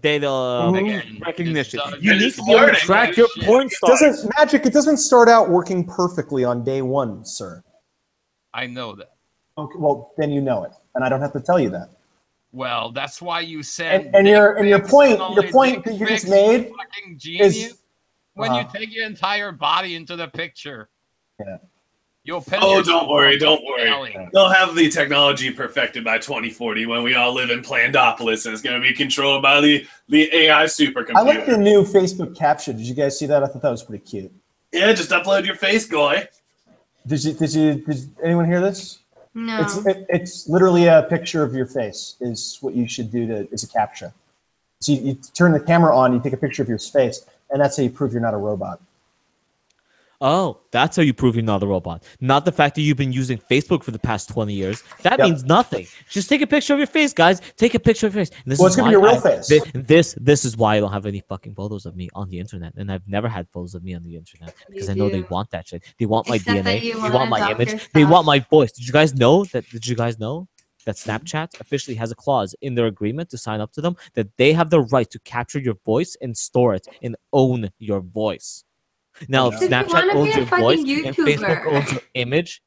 S3: recognition. You need to be able to track your porn stars.
S2: It doesn't start out working perfectly on day one, sir.
S6: I know that.
S2: Okay, well, then you know it, and I don't have to tell you that.
S6: Well, that's why you said.
S2: And your point that you just made is
S6: when you take your entire body into the picture.
S2: Yeah.
S1: Oh, don't worry. They'll have the technology perfected by 2040 when we all live in Plandopolis, and it's going to be controlled by the AI supercomputer.
S2: I like the new Facebook caption. Did you guys see that? I thought that was pretty cute.
S1: Yeah, just upload your face, Goy.
S2: Did anyone hear this?
S5: No.
S2: It's literally a picture of your face is what you should do as a captcha. So you turn the camera on, you take a picture of your face, and that's how you prove you're not a robot.
S3: Oh, that's how you prove you're not a robot. Not the fact that you've been using Facebook for the past 20 years. That means nothing. Just take a picture of your face, guys. Take a picture of your face. And
S2: it's going to be your real face.
S3: This is why I don't have any fucking photos of me on the internet. And I've never had photos of me on the internet. Because I know they want that shit. They want my DNA. They want my image. They want my voice. Did you guys know that Snapchat officially has a clause in their agreement to sign up to them that they have the right to capture your voice and store it and own your voice? Now, if Snapchat owns your voice and Facebook owns your image,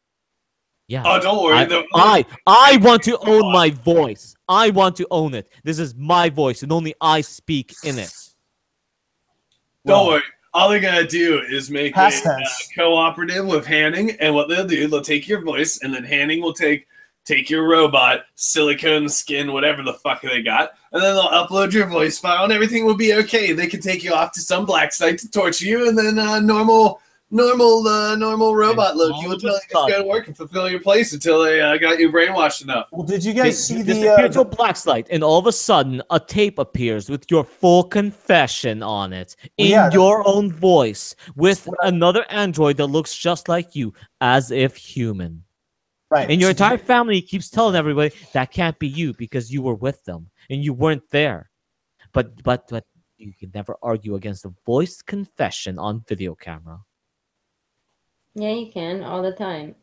S1: Oh, don't worry.
S3: I want to own my voice. I want to own it. This is my voice, and only I speak in it.
S1: Don't worry. All they're going to do is make a cooperative with Hanning, and what they'll do, they'll take your voice, and then Hanning will take your robot, silicone skin, whatever the fuck they got, and then they'll upload your voice file, and everything will be okay. They can take you off to some black site to torture you, and then normal normal robot look. You would totally just go to work and fulfill your place until they got you brainwashed enough.
S2: Well, did you guys see the
S3: disappear to a black slide, and all of a sudden a tape appears with your full confession on it in your own voice with another android that looks just like you, as if human.
S2: Right.
S3: And your entire family keeps telling everybody that can't be you because you were with them and you weren't there. But you can never argue against a voice confession on video camera.
S5: Yeah, you can all the time.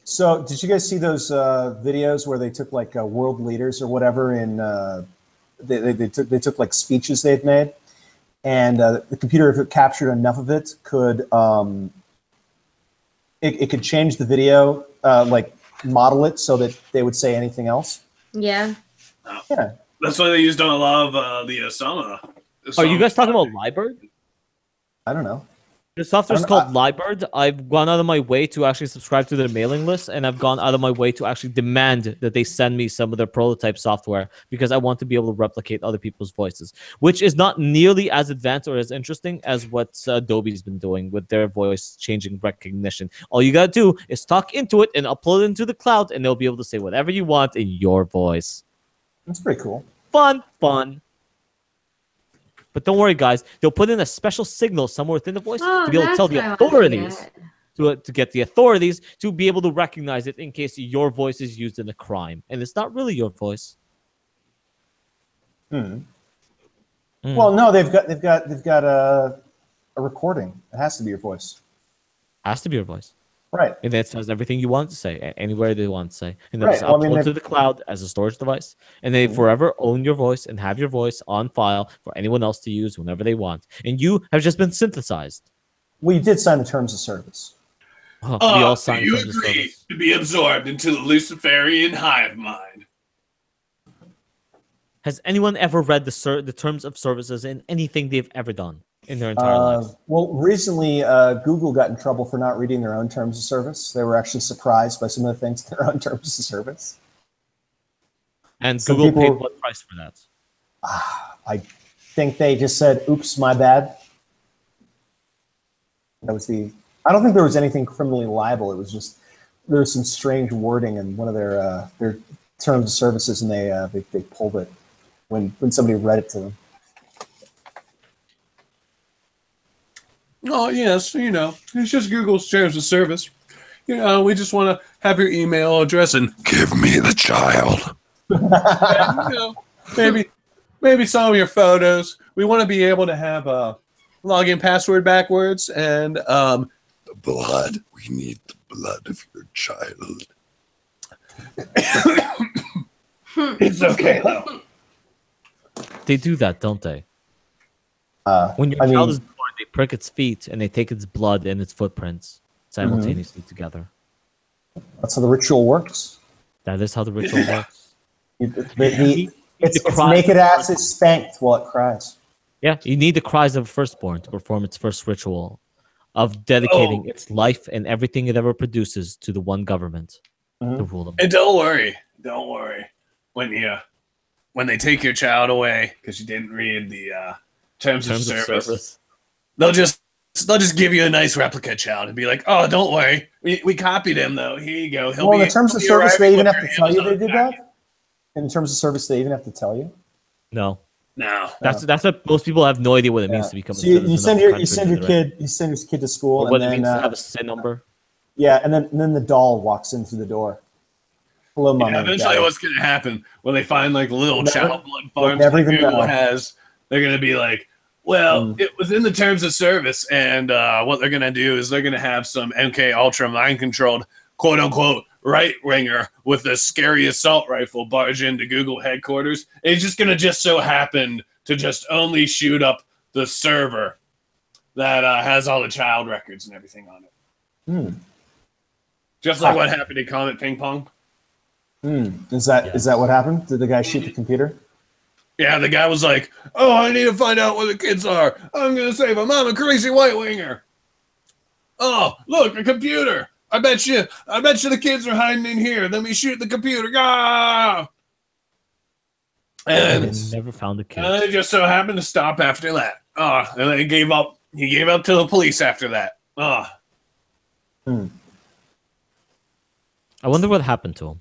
S2: So, did you guys see those videos where they took like world leaders or whatever, and they took like speeches they'd made, and the computer, if it captured enough of it, could it could change the video, like model it so that they would say anything else.
S5: Yeah.
S2: Yeah.
S1: That's why they used on a lot of the Osama.
S3: Are you guys talking about Liebird?
S2: I don't know.
S3: The software is called Liebird. I've gone out of my way to actually subscribe to their mailing list, and I've gone out of my way to actually demand that they send me some of their prototype software because I want to be able to replicate other people's voices, which is not nearly as advanced or as interesting as what Adobe's been doing with their voice changing recognition. All you gotta do is talk into it and upload it into the cloud, and they'll be able to say whatever you want in your voice.
S2: That's pretty cool.
S3: Fun. But don't worry, guys. They'll put in a special signal somewhere within the voice to be able to tell the authorities to get the authorities to be able to recognize it in case your voice is used in a crime, and it's not really your voice.
S2: Well, no, they've got a recording. It has to be your voice.
S3: Has to be your voice.
S2: Right.
S3: And that says everything you want to say, anywhere they want to say. And then
S2: Right.
S3: it's uploaded to the cloud as a storage device. And they forever own your voice and have your voice on file for anyone else to use whenever they want. And you have just been synthesized.
S2: Well, you did sign the terms of service.
S3: We all signed
S1: you
S3: terms of
S1: agree
S3: service.
S1: to be absorbed into the Luciferian hive mind.
S3: Has anyone ever read the terms of services in anything they've ever done in their entire lives?
S2: Well, recently, Google got in trouble for not reading their own terms of service. They were actually surprised by some of the things in their own terms of service.
S3: And Google paid what price for that?
S2: I think they just said, oops, my bad. That was I don't think there was anything criminally liable. It was just, there was some strange wording in one of their terms of services, and they pulled it when somebody read it to them.
S1: Oh, yes, it's just Google's terms of service. We just want to have your email address and give me the child. And, maybe some of your photos. We want to be able to have a login password backwards and the blood. We need the blood of your child. It's okay, though.
S3: They do that, don't they? When your child is born, they prick its feet and they take its blood and its footprints simultaneously together.
S2: That's how the ritual works.
S3: That is how the ritual works.
S2: Its naked ass is spanked while it cries.
S3: Yeah, you need the cries of a firstborn to perform its first ritual of dedicating its life and everything it ever produces to the one government to rule them.
S1: And don't worry. When they take your child away because you didn't read the terms of service, they'll just give you a nice replica child and be like, "Oh, don't worry, we copied him though. Here you go."
S2: In the terms of service, they even have to tell you they did that. In terms of service, they even have to tell you.
S3: No.
S1: That's
S3: what most people have no idea what it means to become a citizen.
S2: You send your kid to school,
S3: or what
S2: and
S3: it
S2: then
S3: means to have a SIN number.
S2: Yeah, and then the doll walks in through the door. Hello, mom.
S1: Yeah, eventually, what's going to happen when they find like little child blood farms that Google has? They're going to be like, well, it was in the terms of service, and what they're going to do is they're going to have some MK Ultra mind-controlled, quote-unquote, right-winger with a scary assault rifle barge into Google headquarters. And he's just going to just so happen to just only shoot up the server that has all the child records and everything on it. Just like what happened in Comet Ping Pong.
S2: Is that what happened? Did the guy shoot the computer?
S1: Yeah, the guy was like, "Oh, I need to find out where the kids are. I'm gonna save them. I'm a crazy white winger. Oh, look, a computer. I bet you the kids are hiding in here. Let me shoot the computer. Ah!" And
S3: never found the kids.
S1: And they just so happened to stop after that. And they gave up He gave up to the police after that.
S3: I wonder what happened to him.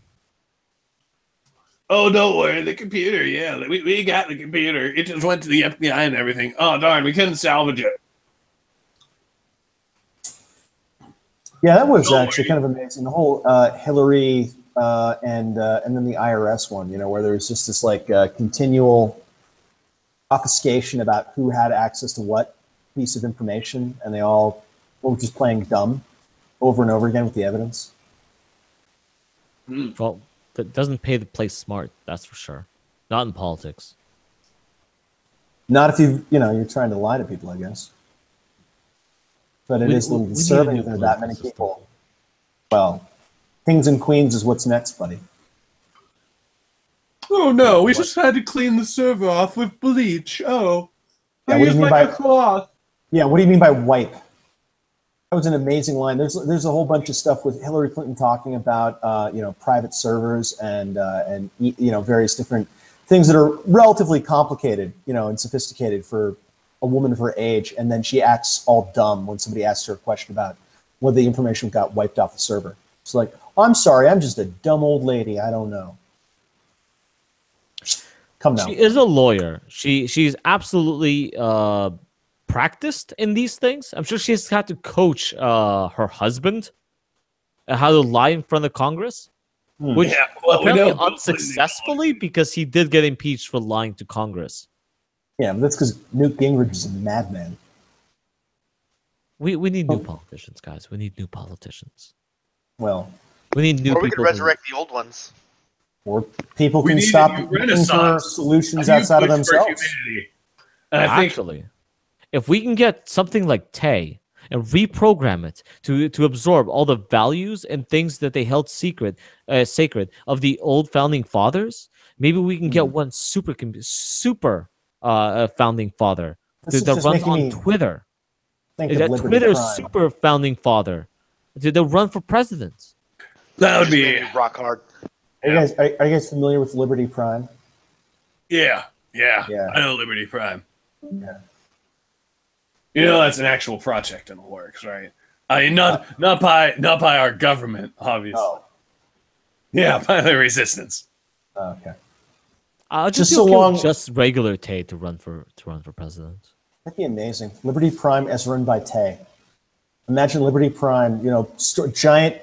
S1: Oh, don't worry. The computer, yeah. We got the computer. It just went to the FBI and everything. Oh, darn. We couldn't salvage it.
S2: Yeah, that was actually kind of amazing. The whole Hillary and then the IRS one, where there was just this like continual obfuscation about who had access to what piece of information, and they all were just playing dumb over and over again with the evidence.
S3: Well, that doesn't pay to play smart, that's for sure. Not in politics.
S2: Not if you're trying to lie to people, I guess. But it is a little disturbing that there are that many people. Well, kings and queens is what's next, buddy.
S1: Oh no, we just had to clean the server off with bleach. Oh,
S2: yeah, what do you mean by cloth? Yeah, what do you mean by wipe? That was an amazing line. There's a whole bunch of stuff with Hillary Clinton talking about private servers and various different things that are relatively complicated, and sophisticated for a woman of her age, and then she acts all dumb when somebody asks her a question about whether the information got wiped off the server. It's like, oh, I'm sorry, I'm just a dumb old lady. I don't know. Come now.
S3: She is a lawyer. She's absolutely practiced in these things. I'm sure she's had to coach her husband how to lie in front of Congress, which apparently unsuccessfully, because he did get impeached for lying to Congress.
S2: Yeah, but that's because Newt Gingrich is a madman.
S3: We need new politicians, guys. We need new politicians.
S2: Well,
S3: we need new people.
S4: Or we could resurrect the old ones.
S2: Or people can stop looking for solutions outside of themselves.
S3: Actually, if we can get something like Tay and reprogram it to absorb all the values and things that they held sacred of the old founding fathers, maybe we can get one super founding father that runs on Twitter. Twitter's super founding father to run for president.
S1: That would be
S4: rock hard.
S2: Are you guys familiar with Liberty Prime?
S1: Yeah. I know Liberty Prime.
S2: Yeah.
S1: That's an actual project in the works, right? I mean, not by our government, obviously. Oh. Yeah, by the resistance.
S2: Okay.
S3: Just regular Tay to run for president.
S2: That'd be amazing. Liberty Prime as run by Tay. Imagine Liberty Prime, giant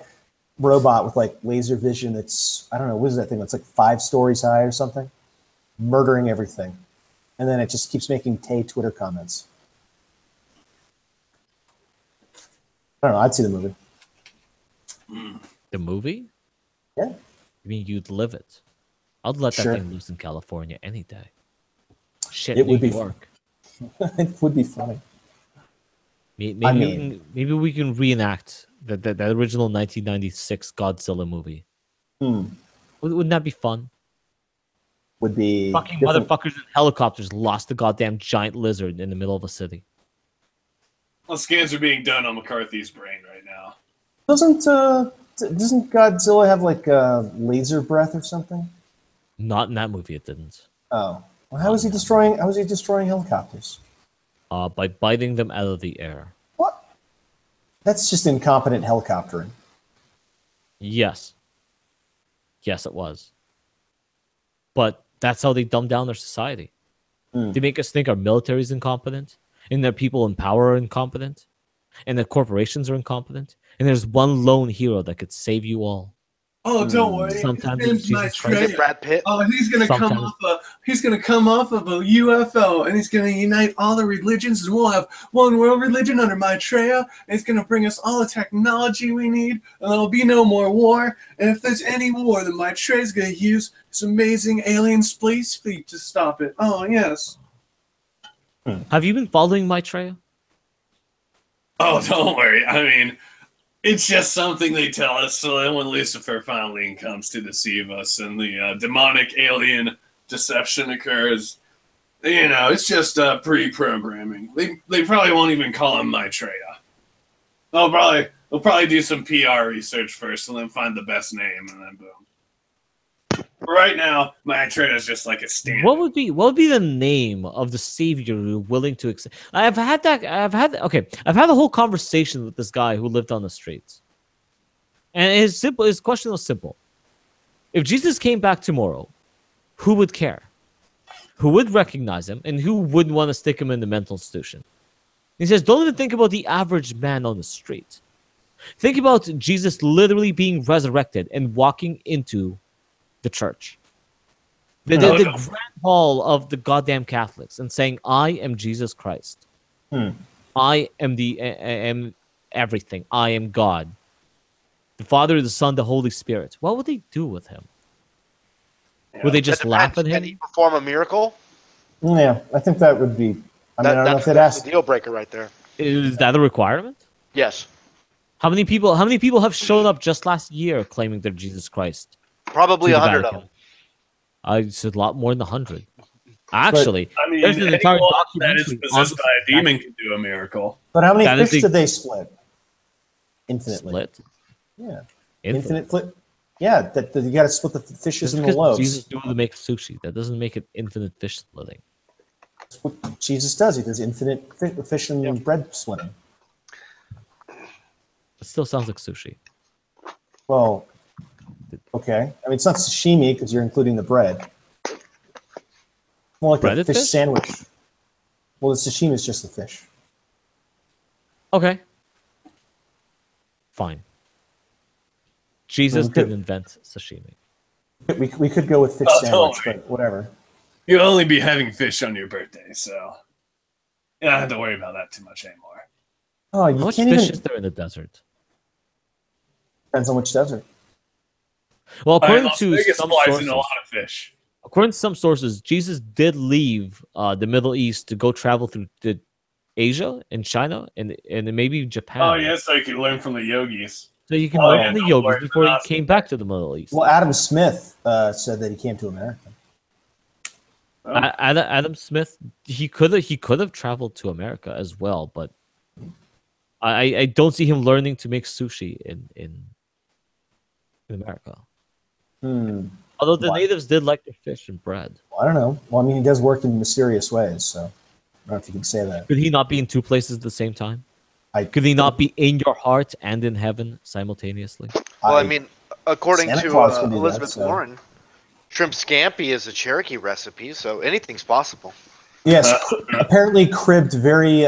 S2: robot with like laser vision. That's, I don't know, what is that thing? That's like 5 stories high or something, murdering everything, and then it just keeps making Tay Twitter comments. I don't know. I'd see the movie.
S3: The movie?
S2: Yeah.
S3: You mean you'd live it? I'd let that thing loose in California any day. Shit,
S2: it would
S3: New
S2: be
S3: York.
S2: It would be funny.
S3: Maybe we can reenact the original 1996 Godzilla movie. Wouldn't that be fun?
S2: Would be
S3: fucking motherfuckers in helicopters lost the goddamn giant lizard in the middle of a city.
S1: Well, scans are being done on McCarthy's brain right now.
S2: Doesn't Godzilla have like laser breath or something?
S3: Not in that movie. It didn't.
S2: Oh, well, how is he destroying helicopters?
S3: By biting them out of the air.
S2: What? That's just incompetent helicoptering.
S3: Yes, it was. But that's how they dumb down their society. They make us think our military is incompetent, and that people in power are incompetent, and that corporations are incompetent, and there's one lone hero that could save you all.
S1: Oh, don't worry.
S3: Sometimes
S1: it's
S4: Brad Pitt.
S1: Oh, he's gonna come off of a UFO, and he's gonna unite all the religions, and we'll have one world religion under Maitreya. And it's gonna bring us all the technology we need, and there'll be no more war. And if there's any war, then Maitreya's gonna use this amazing alien space fleet to stop it. Oh yes.
S3: Have you been following Maitreya?
S1: Oh, don't worry. I mean, it's just something they tell us, so then when Lucifer finally comes to deceive us and the demonic alien deception occurs, it's just pre-programming. They probably won't even call him Maitreya. They'll probably do some PR research first and then find the best name, and then boom. Right now, Maitreya is just like a stand.
S3: What would be the name of the savior you're willing to accept? I've had a whole conversation with this guy who lived on the streets. And his question was simple. If Jesus came back tomorrow, who would care? Who would recognize him, and who wouldn't want to stick him in the mental institution? He says, don't even think about the average man on the street. Think about Jesus literally being resurrected and walking into the church. The grand hall of the goddamn Catholics and saying, I am Jesus Christ. I am everything. I am God. The Father, the Son, the Holy Spirit. What would they do with him? Would they just laugh at him?
S4: Can he perform a miracle?
S2: Yeah, I think that would be. I don't know if
S4: that's the deal breaker right there.
S3: Is that a requirement?
S4: Yes.
S3: How many people have shown up just last year claiming they're Jesus Christ?
S4: Probably 100 of them.
S3: I said a lot more than 100. Actually,
S1: there's an entire documentary that is possessed by a demon can do a miracle.
S2: But how many fish did they split? Infinitely.
S3: Split?
S2: Yeah. Infinite flip. Yeah, that you got to split the fishes in the loaves.
S3: Jesus knew to make sushi. That doesn't make it infinite fish splitting.
S2: That's what Jesus does. He does infinite fish and bread splitting.
S3: It still sounds like sushi.
S2: Well, okay. I mean, it's not sashimi because you're including the bread. More like
S3: breaded
S2: a fish sandwich. Well, the sashimi is just the fish.
S3: Okay. Fine. Jesus didn't invent sashimi.
S2: We could go with fish sandwich, but whatever.
S1: You'll only be having fish on your birthday, so you don't have to worry about that too much anymore.
S2: Oh, you
S3: How much
S2: can't
S3: fish
S2: even...
S3: is there in the desert?
S2: Depends on which desert.
S3: Well, according to some sources,
S1: a lot of fish.
S3: According to some sources, Jesus did leave the Middle East to go travel through Asia and China and maybe Japan.
S1: Oh, yeah, so you can learn from the yogis.
S3: So you can learn from the yogis before he came back to the Middle East.
S2: Well, Adam Smith said that he came to America.
S3: Oh. Adam Smith, he could have traveled to America as well, but I don't see him learning to make sushi in America. Although the natives did like their fish and bread.
S2: Well, I don't know. Well, I mean, he does work in mysterious ways, so I don't know if you can say that.
S3: Could he not be in two places at the same time? Could he not be in your heart and in heaven simultaneously?
S4: Well, I mean, according to Elizabeth Warren, shrimp scampi is a Cherokee recipe, so anything's possible.
S2: Yes, apparently cribbed very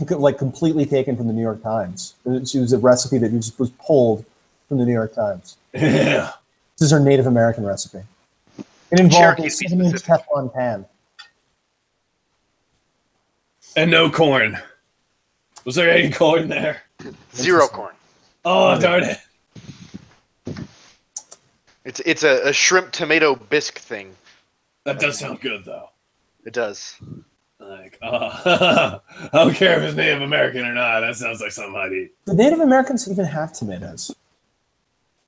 S2: like completely taken from the New York Times. It was a recipe that just was pulled from the New York Times.
S1: Yeah.
S2: This is her Native American recipe. It involved a 7-inch Teflon pan.
S1: And no corn. Was there any corn there?
S4: Zero corn.
S1: Oh, darn it.
S4: It's a shrimp tomato bisque thing.
S1: That does sound good, though.
S4: It does.
S1: Like, I don't care if it's Native American or not. That sounds like something I'd eat.
S2: Do Native Americans even have tomatoes?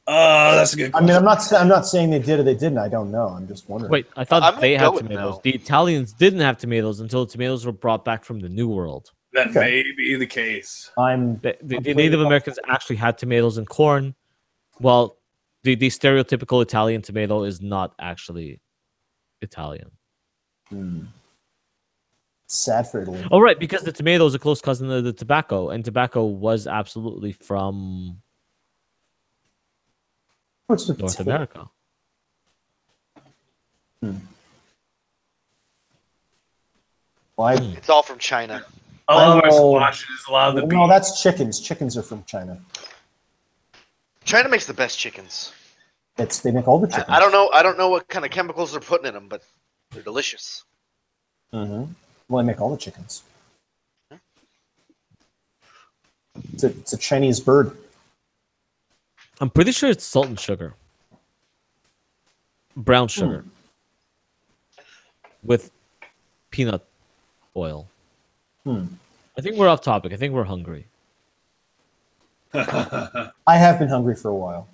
S1: That's a good question.
S2: I mean, I'm not saying they did or they didn't. I don't know. I'm just wondering.
S3: Wait, I thought they had tomatoes. The Italians didn't have tomatoes until tomatoes were brought back from the New World.
S1: That may be the case.
S3: The Native Americans actually had tomatoes and corn. Well, the stereotypical Italian tomato is not actually Italian.
S2: Sad for Italy.
S3: Oh, right, because the tomato is a close cousin of the tobacco, and tobacco was absolutely from North America.
S4: It's all from China.
S1: A lot of our squash is a lot of the beef.
S2: No, that's chickens. Chickens are from China.
S4: China makes the best chickens.
S2: They make all the chickens.
S4: I don't know what kind of chemicals they're putting in them, but they're delicious.
S2: Well, they make all the chickens. It's a Chinese bird.
S3: I'm pretty sure it's salt and sugar. Brown sugar. With peanut oil. I think we're off topic. I think we're hungry.
S2: I have been hungry for a while.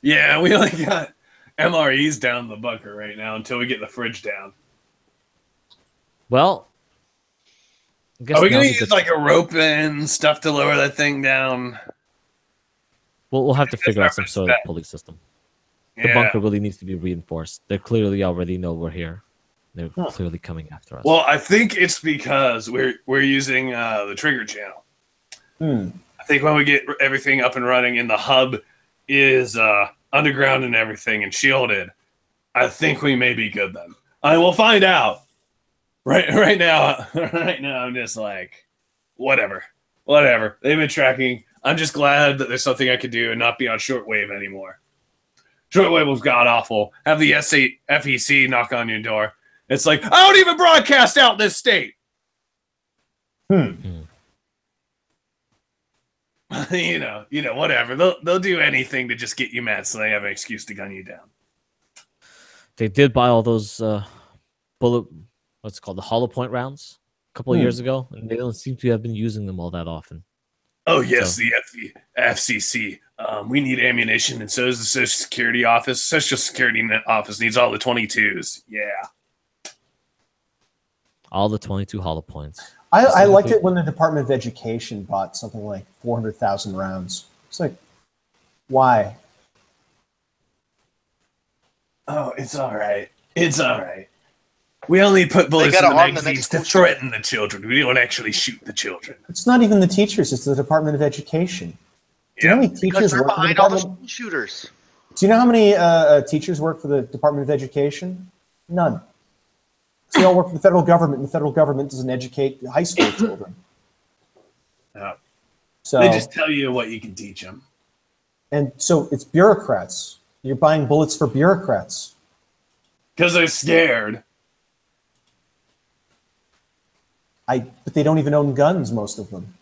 S1: Yeah, we only got MREs down the bunker right now until we get the fridge down.
S3: Well,
S1: are we going to use like a rope and stuff to lower that thing down?
S3: We'll have to figure out some sort of pulley system. The bunker really needs to be reinforced. They clearly already know we're here. They're clearly coming after us.
S1: Well, I think it's because we're using the trigger channel. I think when we get everything up and running and the hub is underground and everything and shielded, I think we may be good then. I will find out. Right now, I'm just like, whatever. They've been tracking. I'm just glad that there's something I could do and not be on shortwave anymore. Shortwave was god awful. Have the FEC knock on your door. It's like, I don't even broadcast out this state. You know, whatever. They'll do anything to just get you mad, so they have an excuse to gun you down.
S3: They did buy all those what's it called, the hollow point rounds a couple of years ago, and they don't seem to have been using them all that often.
S1: Oh yes, the FCC. We need ammunition, and so does the Social Security office. Social Security office needs all the 22s. Yeah.
S3: All the 22 hollow points.
S2: I liked it when the Department of Education bought something like 400,000 rounds. It's like, why?
S1: Oh, it's all right. It's all right. We only put bullets in the magazines to threaten the children. We don't actually shoot the children.
S2: It's not even the teachers. It's the Department of Education. Do you know how many teachers work for the Department?
S4: Shooters.
S2: Do you know how many teachers work for the Department of Education? None. They all work for the federal government, and the federal government doesn't educate high school children. So
S1: they just tell you what you can teach them.
S2: And so it's bureaucrats. You're buying bullets for bureaucrats.
S1: Because they're scared.
S2: But they don't even own guns, most of them.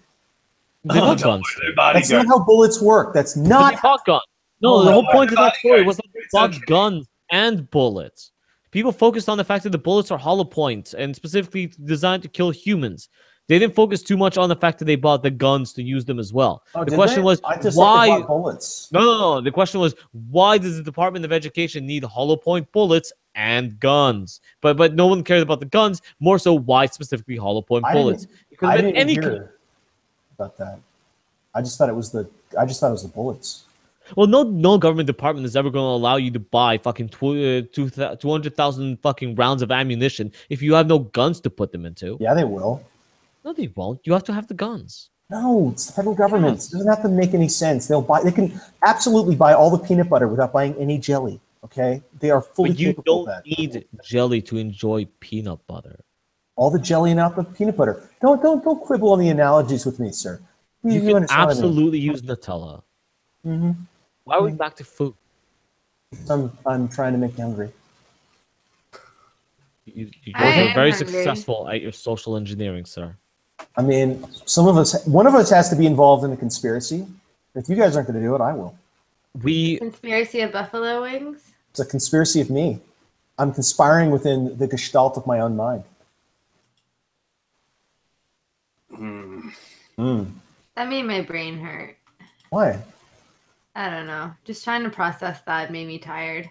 S3: They bought guns.
S2: That's not how bullets work. That's not.
S3: They bought guns. No, the whole point of that story was that they bought guns and bullets. People focused on the fact that the bullets are hollow points and specifically designed to kill humans. They didn't focus too much on the fact that they bought the guns to use them as well. The question was why
S2: bullets.
S3: No. The question was, why does the Department of Education need hollow point bullets and guns? But no one cared about the guns. More so, why specifically hollow point bullets?
S2: I didn't hear about that. I just thought it was the bullets.
S3: Well, no government department is ever going to allow you to buy fucking 200,000 fucking rounds of ammunition if you have no guns to put them into.
S2: Yeah, they will.
S3: No, they won't. You have to have the guns.
S2: No, it's the federal government. It doesn't have to make any sense. They can absolutely buy all the peanut butter without buying any jelly. Okay, they are fully capable of that.
S3: But you don't need jelly to enjoy peanut butter.
S2: All the jelly and not the peanut butter. Don't quibble on the analogies with me, sir.
S3: You can absolutely use Nutella.
S2: Mm-hmm.
S3: Why are we back to food?
S2: I'm trying to make you hungry.
S3: You guys are very successful at your social engineering, sir.
S2: I mean, one of us has to be involved in a conspiracy. If you guys aren't going to do it, I will.
S5: Conspiracy of buffalo wings?
S2: It's a conspiracy of me. I'm conspiring within the gestalt of my own mind.
S5: That made my brain hurt.
S2: Why?
S5: I don't know. Just trying to process that made me tired.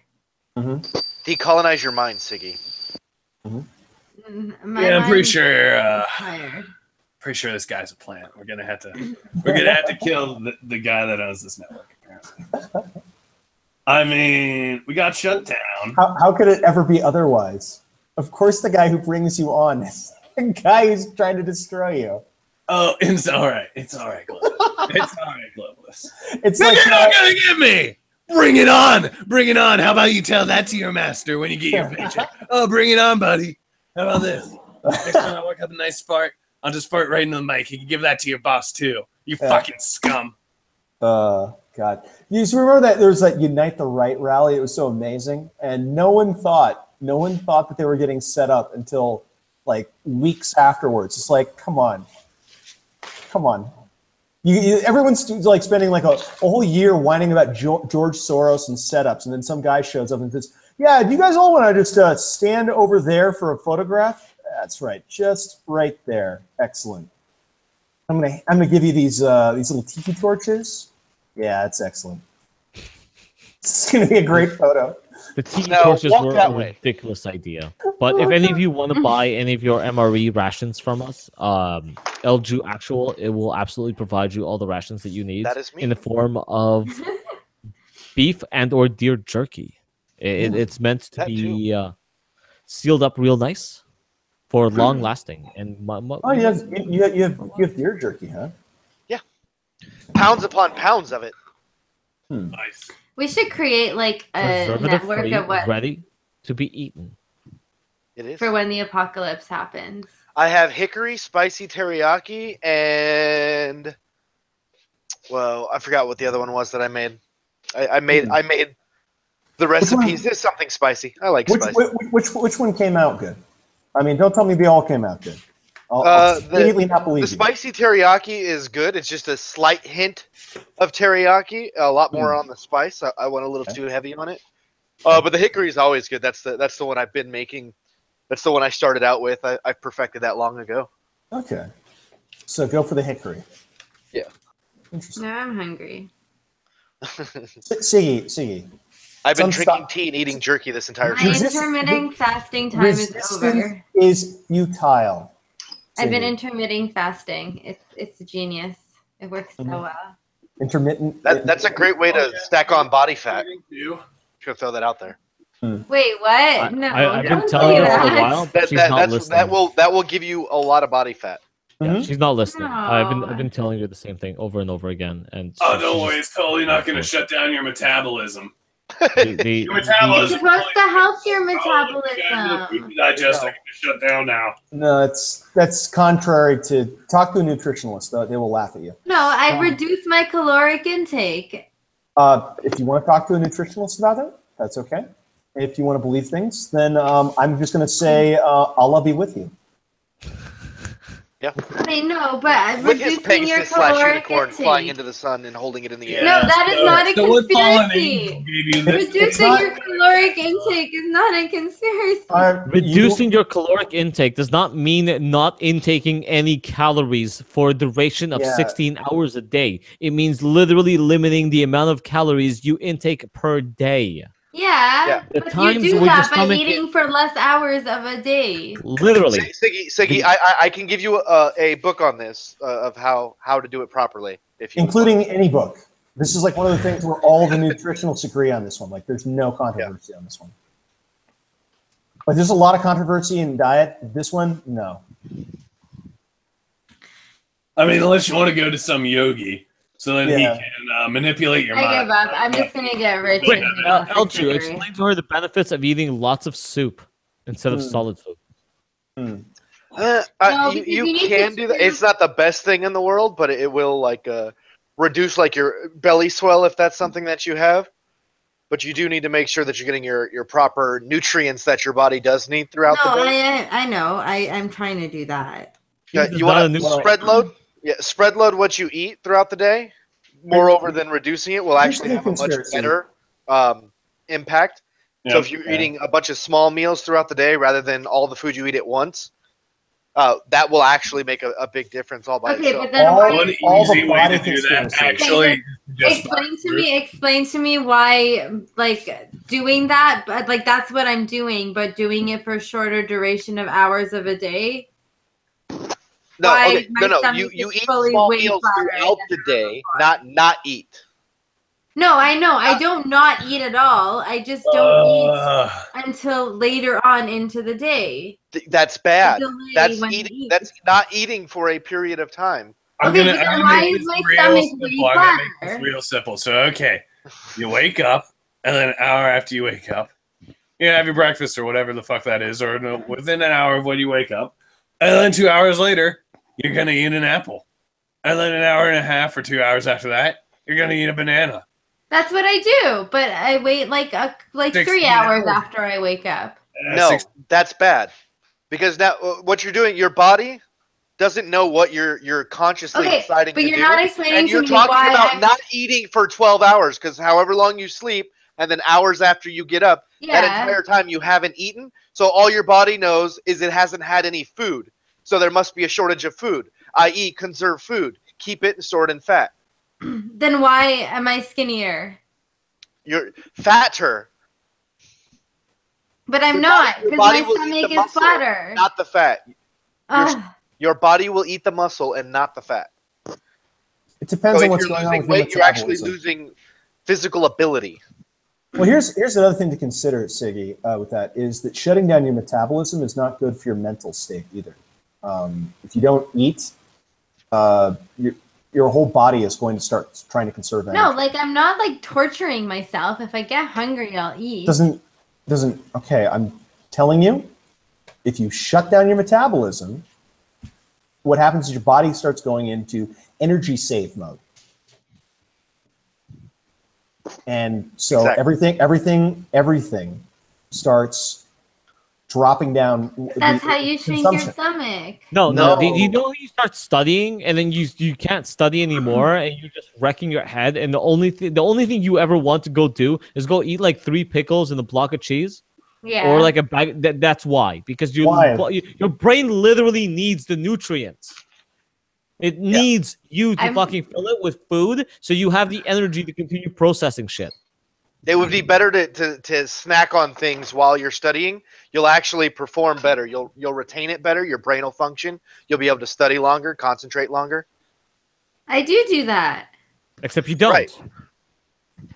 S4: Decolonize your mind, Siggy.
S1: Yeah, I'm pretty sure. Pretty sure this guy's a plant. We're gonna have to kill the guy that owns this network. Apparently. I mean, we got shut down.
S2: How could it ever be otherwise? Of course, the guy who brings you on is the guy who's trying to destroy you.
S1: Oh, it's all right. It's all right, Globalist. It's all right, Globalist.
S2: It's like
S1: you're not gonna get me. Bring it on. Bring it on. How about you tell that to your master when you get your paycheck? Oh, bring it on, buddy. How about this? Next time I work up a nice fart, I'll just fart right into the mic. You can give that to your boss too. You fucking scum.
S2: God. You remember that there was that Unite the Right rally? It was so amazing. And no one thought that they were getting set up until like weeks afterwards. It's like, come on. Everyone's like spending like a whole year whining about George Soros and setups. And then some guy shows up and says, yeah, do you guys all want to just stand over there for a photograph? That's right. Just right there. Excellent. I'm gonna give you these little tiki torches. Yeah, that's excellent. It's gonna be a great photo.
S3: The tiki torches were a ridiculous idea. But if any of you want to buy any of your MRE rations from us, LG Actual, it will absolutely provide you all the rations that you need in the form of beef and/or deer jerky. It's meant to be sealed up real nice for long lasting. And
S2: you have deer jerky, huh?
S4: Yeah, pounds upon pounds of it.
S1: Nice.
S5: We should create like a network of what
S3: ready to be eaten.
S4: It is
S5: for when the apocalypse happens.
S4: I have hickory, spicy teriyaki, and well, I forgot what the other one was that I made. I made the recipes. There's something spicy. I like spicy.
S2: Which one came out good? I mean, don't tell me they all came out good. I'll immediately not believe
S4: the spicy teriyaki is good. It's just a slight hint of teriyaki, a lot more on the spice. I went a little too heavy on it. But the hickory is always good. That's the one I've been making. That's the one I started out with. I perfected that long ago.
S2: Okay. So go for the hickory.
S4: Yeah.
S2: Interesting.
S5: Now I'm hungry.
S2: Siggy.
S4: I've been drinking tea and eating jerky this entire
S5: time. My intermittent fasting time is over.
S2: Is futile.
S5: I've been intermittent fasting. It's genius. It works so well.
S2: Intermittent.
S4: That's a great way to stack on body fat. Should throw that out there.
S5: Wait, what? No,
S3: I've been telling her for a while.
S4: That will give you a lot of body fat.
S3: Yeah, she's not listening. I've been telling her the same thing over and over again. And
S1: don't worry, it's totally not going to shut down your metabolism.
S5: Your metabolism. It's supposed to help your metabolism.
S1: Digesting to shut down now.
S2: No, that's contrary to talk to a nutritionalist. Though they will laugh at you.
S5: No, I reduced my caloric intake.
S2: If you want to talk to a nutritionalist about it, that's okay. If you want to believe things, then I'm just going to say Allah be with you.
S4: Yeah.
S5: I know, but reducing your caloric intake.
S4: Flying into the sun and holding it in the air.
S5: No, that is not a conspiracy. Reducing your caloric intake is not a conspiracy.
S3: Reducing your caloric intake does not mean not intaking any calories for a duration of 16 hours a day. It means literally limiting the amount of calories you intake per day.
S5: Yeah, but you do that by eating for less hours of a day.
S3: Literally.
S4: Siggy, I can give you a book on this of how to do it properly.
S2: Including any book. This is like one of the things where all the nutritionalists agree on this one. Like there's no controversy on this one. Like there's a lot of controversy in diet. This one, no.
S1: I mean, unless you want to go to some yogi. So then he can manipulate your mind.
S5: I give up. I'm just going to get rich.
S3: Wait, Elchu, explain to her the benefits of eating lots of soup instead of solid food.
S4: You can do that. It's not the best thing in the world, but it will like reduce like your belly swell if that's something that you have. But you do need to make sure that you're getting your proper nutrients that your body does need throughout the day.
S5: I know. I'm trying to do that.
S4: Yeah, you want to spread load? Yeah, spread load what you eat throughout the day. Moreover than reducing it will actually have a much better impact. Yeah, so if you're eating a bunch of small meals throughout the day rather than all the food you eat at once, that will actually make a big difference all by itself.
S5: But then
S1: one easy way to do that actually.
S5: Explain to me why like doing that, but like that's what I'm doing, but doing it for a shorter duration of hours of a day.
S4: No, You eat small meals throughout the day, not eat.
S5: No, I know. I don't not eat at all. I just don't eat until later on into the day.
S4: That's bad. That's eating. That's not eating for a period of time.
S1: I'm gonna make this real simple. So, okay, you wake up, and then an hour after you wake up, you have your breakfast or whatever the fuck that is, or no, within an hour of when you wake up, and then 2 hours later, you're going to eat an apple. And then an hour and a half or 2 hours after that, you're going to eat a banana.
S5: That's what I do, but I wait like 3 hours after I wake up.
S4: No, that's bad. Because now what you're doing, your body doesn't know what you're consciously deciding to do.
S5: But you're not explaining to me why.
S4: And you're talking about not eating for 12 hours, because however long you sleep, and then hours after you get up, that entire time you haven't eaten. So all your body knows is it hasn't had any food. So there must be a shortage of food, i.e. conserve food. Keep it and store it in fat.
S5: Then why am I skinnier?
S4: You're fatter.
S5: But I'm not, because my stomach is flatter.
S4: Not the fat. Your body will eat the muscle and not the fat.
S2: It depends on what's going on with
S4: weight, you're actually losing physical ability.
S2: Well, here's another thing to consider, Siggy, with that, is that shutting down your metabolism is not good for your mental state either. If you don't eat, your whole body is going to start trying to conserve energy.
S5: No, like I'm not like torturing myself. If I get hungry, I'll eat.
S2: Okay, I'm telling you, if you shut down your metabolism, what happens is your body starts going into energy save mode. And so everything starts dropping down.
S5: That's how you shrink your stomach.
S3: No. You know you start studying and then you can't study anymore and you're just wrecking your head, and the only thing you ever want to go do is go eat like 3 pickles and a block of cheese.
S5: Yeah.
S3: Or like a bag. That's why. Because your brain literally needs the nutrients. It needs you to fucking fill it with food so you have the energy to continue processing shit.
S4: It would be better to snack on things while you're studying. You'll actually perform better. You'll retain it better. Your brain will function. You'll be able to study longer, concentrate longer.
S5: I do that.
S3: Except you don't.
S4: Right.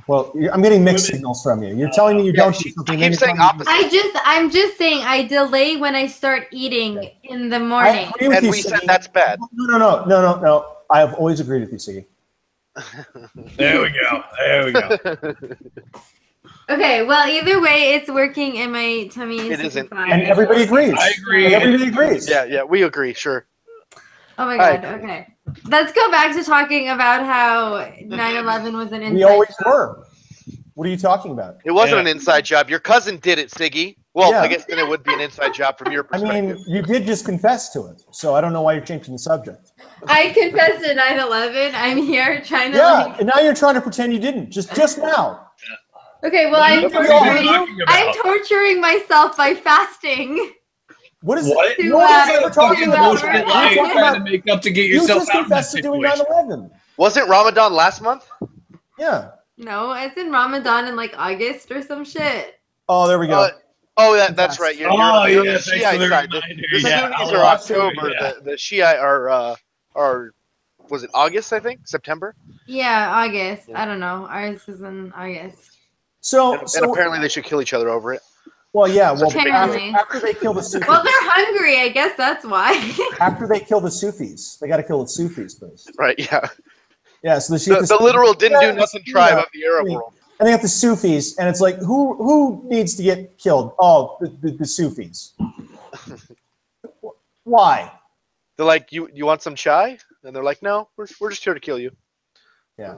S2: Well, I'm getting mixed signals from you. You're telling me you don't do something.
S4: I keep saying opposite.
S5: I'm just saying I delay when I start eating in the morning.
S4: And we said that's bad.
S2: No. I have always agreed with you, Siggy.
S1: There we go.
S5: Okay, well, either way, it's working and my tummy is
S4: isn't.
S5: fine.
S2: And everybody agrees.
S1: I agree.
S2: Everybody agrees.
S4: Yeah, we agree, sure.
S5: Oh my God, okay. Let's go back to talking about how 9/11 was an inside
S2: We always
S5: job.
S2: were. What are you talking about?
S4: It wasn't an inside job. Your cousin did it, Siggy. Well, I guess then it would be an inside job from your perspective.
S2: I mean, you did just confess to it, so I don't know why you're changing the subject.
S5: I confessed to 9/11. I'm here trying to
S2: and now you're trying to pretend you didn't. Just now.
S5: Okay, well, I'm torturing myself by fasting.
S2: What is
S1: what?
S2: No one's ever talking about
S1: trying to make up to get yourself
S2: just confessed to doing 9/11.
S4: Wasn't Ramadan last month?
S2: Yeah.
S5: No, it's in Ramadan in like August or some shit.
S2: Oh, there we go.
S4: That's right. You're the Shiite side. The Sunnis are October. The Shiite are was it August? I think September.
S5: Yeah, August. I don't know. Ours is in August.
S2: So
S4: apparently they should kill each other over it.
S2: Well, yeah. Well,
S5: apparently.
S2: after they kill the Sufis.
S5: Well, they're hungry. I guess that's why.
S2: After they kill the Sufis, they got to kill the Sufis first.
S4: Right. Yeah.
S2: Yeah. So
S4: the literal didn't do nothing tribe of the Arab world.
S2: And they got the Sufis, and it's like, who needs to get killed? Oh, the Sufis. Why?
S4: They're like, you want some chai? And they're like, no, we're just here to kill you.
S2: Yeah.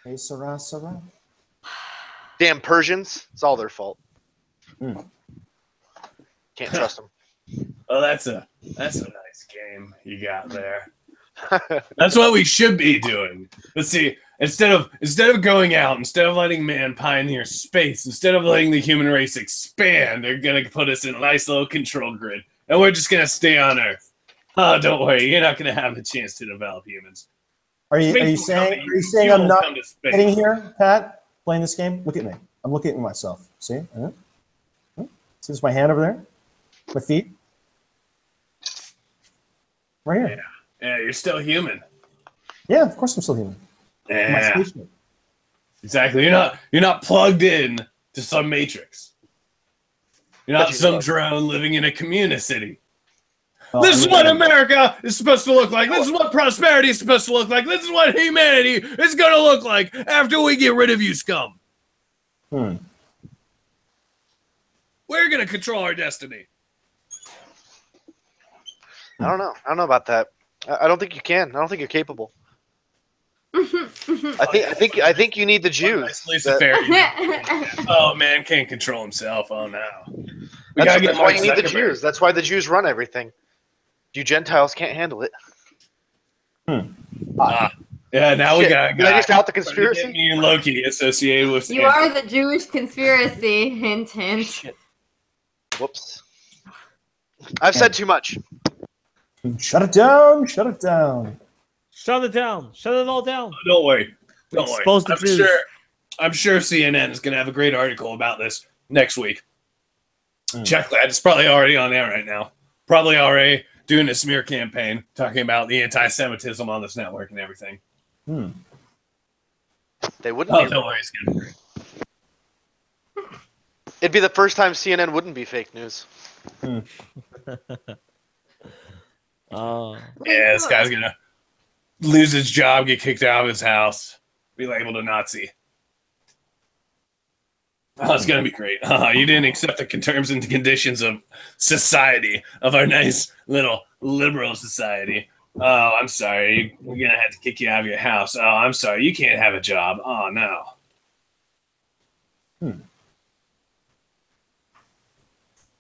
S2: Hey, Sarah.
S4: Damn Persians. It's all their fault. Can't trust them.
S1: Well, that's a nice game you got there. That's what we should be doing. Let's see. Instead of going out, instead of letting man pioneer space, instead of letting the human race expand, they're gonna put us in a nice little control grid, and we're just gonna stay on Earth. Oh, don't worry, you're not gonna have a chance to develop humans.
S2: Are you saying I'm not getting here, Pat? Playing this game? Look at me. I'm looking at myself. See? See this? My hand over there? My feet? Right here.
S1: Yeah, you're still human.
S2: Yeah, of course I'm still human.
S1: Yeah. Exactly. You're not plugged in to some matrix. You're not some drone living in a community. This is what America is supposed to look like. This is what prosperity is supposed to look like. This is what humanity is going to look like after we get rid of you scum. We're going to control our destiny.
S4: I don't know. I don't know about that. I don't think you can. I don't think you're capable. I think you need the Jews.
S1: Oh, man can't control himself. Oh, no.
S4: That's why you need the Jews. That's why the Jews run everything. You Gentiles can't handle it.
S1: Yeah, now we got.
S4: Did I just out the conspiracy?
S1: Me and Loki associated with.
S5: You are the Jewish conspiracy. Hint, hint. Shit.
S4: Whoops. I've said too much.
S2: Shut it down. Shut it down.
S3: Shut it down. Shut it all down.
S1: Don't worry.
S3: Expose the Jews.
S1: I'm sure CNN is going to have a great article about this next week. Check that. It's probably already on air right now. Probably already doing a smear campaign talking about the anti-Semitism on this network and everything.
S4: They wouldn't be.
S1: Don't worry, it's good.
S4: It'd be the first time CNN wouldn't be fake news.
S1: Yeah, this guy's going to lose his job, get kicked out of his house, be labeled a Nazi. Oh, it's going to be great. You didn't accept the terms and conditions of society, of our nice little liberal society. Oh, I'm sorry. We're going to have to kick you out of your house. Oh, I'm sorry. You can't have a job. Oh, no.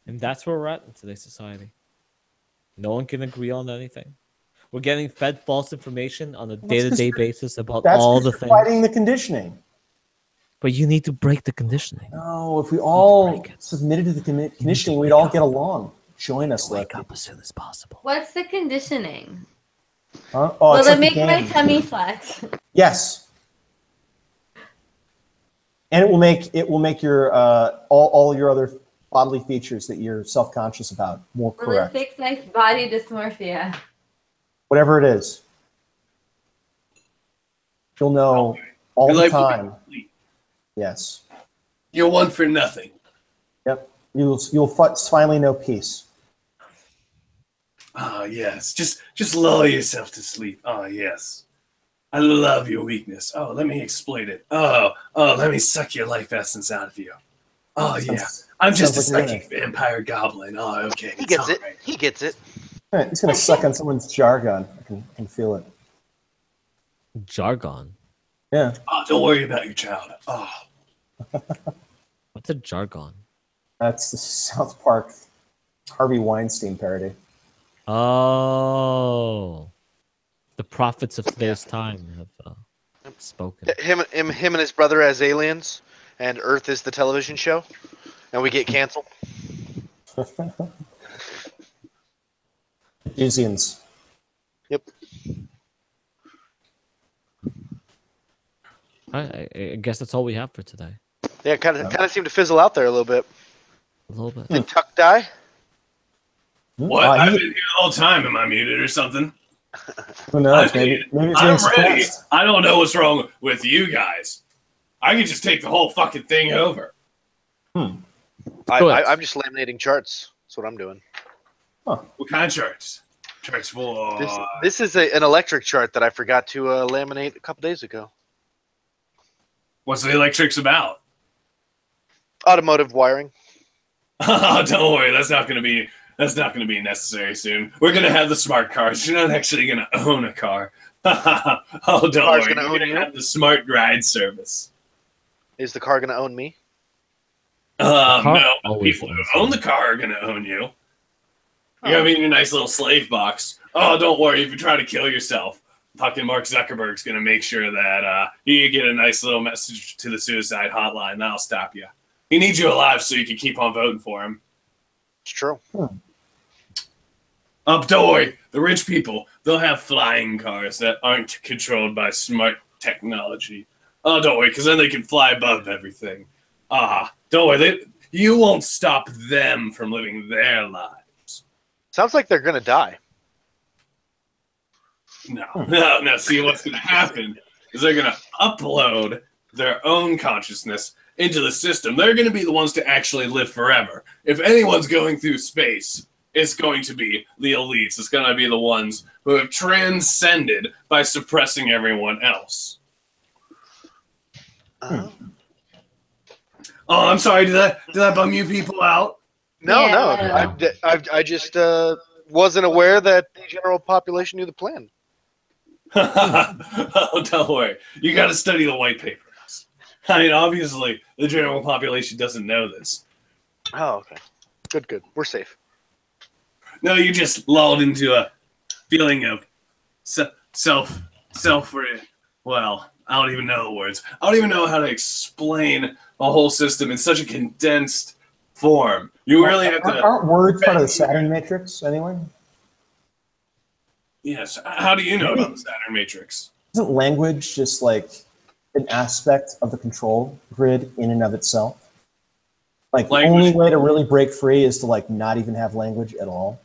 S3: And that's where we're at in today's society. No one can agree on anything. We're getting fed false information on a day-to-day basis about all the things.
S2: Fighting the conditioning.
S3: But you need to break the conditioning.
S2: No, if we all submitted to the conditioning, we'd all get along. Join us,
S3: wake up as soon as possible.
S5: What's the conditioning?
S2: Huh? Oh,
S5: will it make my tummy flat?
S2: Yes. And it will make your all your other bodily features that you're self-conscious about more correct.
S5: Will it fix my body dysmorphia?
S2: Whatever it is. You'll know all the time. Yes.
S1: You're one for nothing.
S2: Yep. You'll finally know peace.
S1: Ah, yes. Just lull yourself to sleep. Ah, yes. I love your weakness. Oh, let me exploit it. Oh, let me suck your life essence out of you. Oh, yeah. I'm just a psychic vampire goblin. Oh, okay.
S4: He gets it. Right. He gets it.
S2: All right, he's going to suck on someone's jargon. I can feel it.
S3: Jargon?
S2: Yeah.
S1: Oh, don't worry about your child. Oh.
S3: What's a jargon?
S2: That's the South Park Harvey Weinstein parody.
S3: Oh. The prophets of today's time have spoken.
S4: Him and his brother as aliens, and Earth is the television show, and we get canceled.
S2: Asians.
S4: Yep.
S3: I guess that's all we have for today.
S4: Yeah, kind of seemed to fizzle out there a little bit.
S3: A little bit.
S4: Did Tuck die?
S1: What? I've been here the whole time. Am I muted or something?
S2: Who knows? Maybe it's
S1: I'm ready. I don't know what's wrong with you guys. I could just take the whole fucking thing over.
S4: I'm just laminating charts. That's what I'm doing.
S2: Huh.
S1: What kind of charts? Charts for...
S4: This is an electric chart that I forgot to laminate a couple days ago.
S1: What's the electrics about?
S4: Automotive wiring.
S1: Don't worry, that's not going to be necessary soon. We're going to have the smart cars. You're not actually going to own a car. Don't worry. You're going to have the smart ride service.
S4: Is the car going to own me?
S1: No. People who own the car are going to own you. You're going to be in your nice little slave box. Oh, don't worry. If you try to kill yourself, fucking Mark Zuckerberg's going to make sure that you get a nice little message to the suicide hotline. That'll stop you. He needs you alive so you can keep on voting for him.
S4: It's true.
S1: Don't worry. The rich people, they'll have flying cars that aren't controlled by smart technology. Oh, don't worry, because then they can fly above everything. Don't worry. You won't stop them from living their lives.
S4: Sounds like they're going to die.
S1: No. See, what's going to happen is they're going to upload their own consciousness into the system. They're going to be the ones to actually live forever. If anyone's going through space, it's going to be the elites. It's going to be the ones who have transcended by suppressing everyone else. Oh, I'm sorry. Did I bum you people out?
S4: No. I just wasn't aware that the general population knew the plan.
S1: Oh, don't worry. You got to study the white papers. I mean, obviously, the general population doesn't know this.
S4: Oh, okay. Good. We're safe.
S1: No, you just lulled into a feeling of well, I don't even know the words. I don't even know how to explain a whole system in such a condensed form. You really have to...
S2: Aren't words part of the Saturn matrix, anyway?
S1: Yes. How do you know about the Saturn matrix?
S2: Isn't language just like... an aspect of the control grid in and of itself? Like the only way to really break free is to like not even have language at all.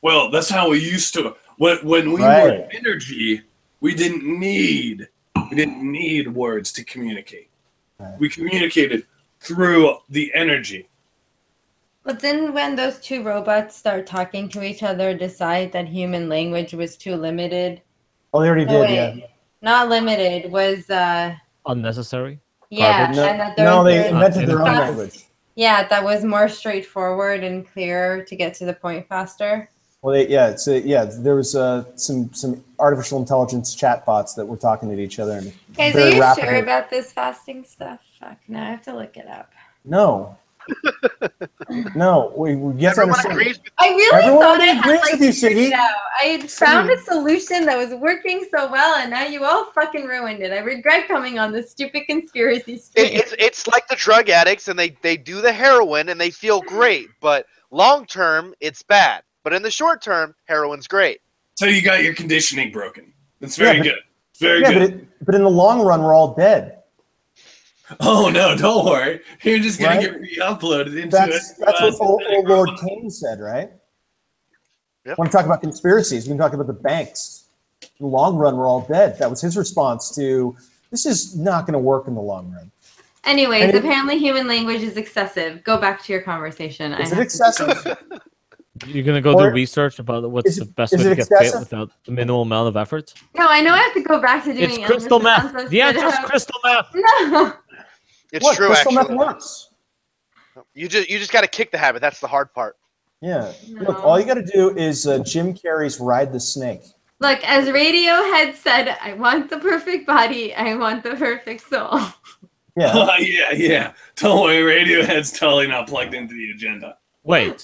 S1: Well, that's how we used to. When we were energy, we didn't need words to communicate. Right. We communicated through the energy.
S5: But then when those two robots start talking to each other, decide that human language was too limited.
S2: Oh, they already did, yeah.
S5: Not limited, was
S3: unnecessary.
S5: Yeah,
S2: no,
S5: and that
S2: they invented their own language.
S5: Yeah, that was more straightforward and clearer to get to the point faster.
S2: Well, there was some artificial intelligence chatbots that were talking to each other. And
S5: guys, are you sure about this fasting stuff? Fuck, now I have to look it up.
S2: No. No, we get to understand.
S5: I really thought I
S2: agrees with you, Siggy.
S5: I had found a solution that was working so well, and now you all fucking ruined it. I regret coming on this stupid conspiracy stream.
S4: It's like the drug addicts, and they do the heroin, and they feel great, but long term, it's bad. But in the short term, heroin's great.
S1: So you got your conditioning broken. That's very good. Very good.
S2: But in the long run, we're all dead.
S1: Oh no! Don't worry. You're just gonna get re-uploaded into it.
S2: That's what old Lord Kane said, right?
S4: Yep.
S2: When we talk about conspiracies, we can talk about the banks. In the long run, we're all dead. That was his response to this is not going to work in the long run.
S5: Anyways, apparently human language is excessive. Go back to your conversation.
S2: Is it excessive?
S3: You're gonna go do research about what's the best way to get fit without the minimal amount of effort?
S5: No, I know I have to go back to doing
S3: it's crystal meth. The answer is crystal meth.
S5: No.
S4: It's true,
S2: crystal
S4: actually.
S2: meth works.
S4: You just got to kick the habit. That's the hard part.
S2: Yeah. No. Look, all you got to do is Jim Carrey's Ride the Snake.
S5: Look, as Radiohead said, I want the perfect body. I want the perfect soul.
S2: Yeah.
S1: Yeah. Don't worry, Radiohead's totally not plugged into the agenda.
S3: Wait.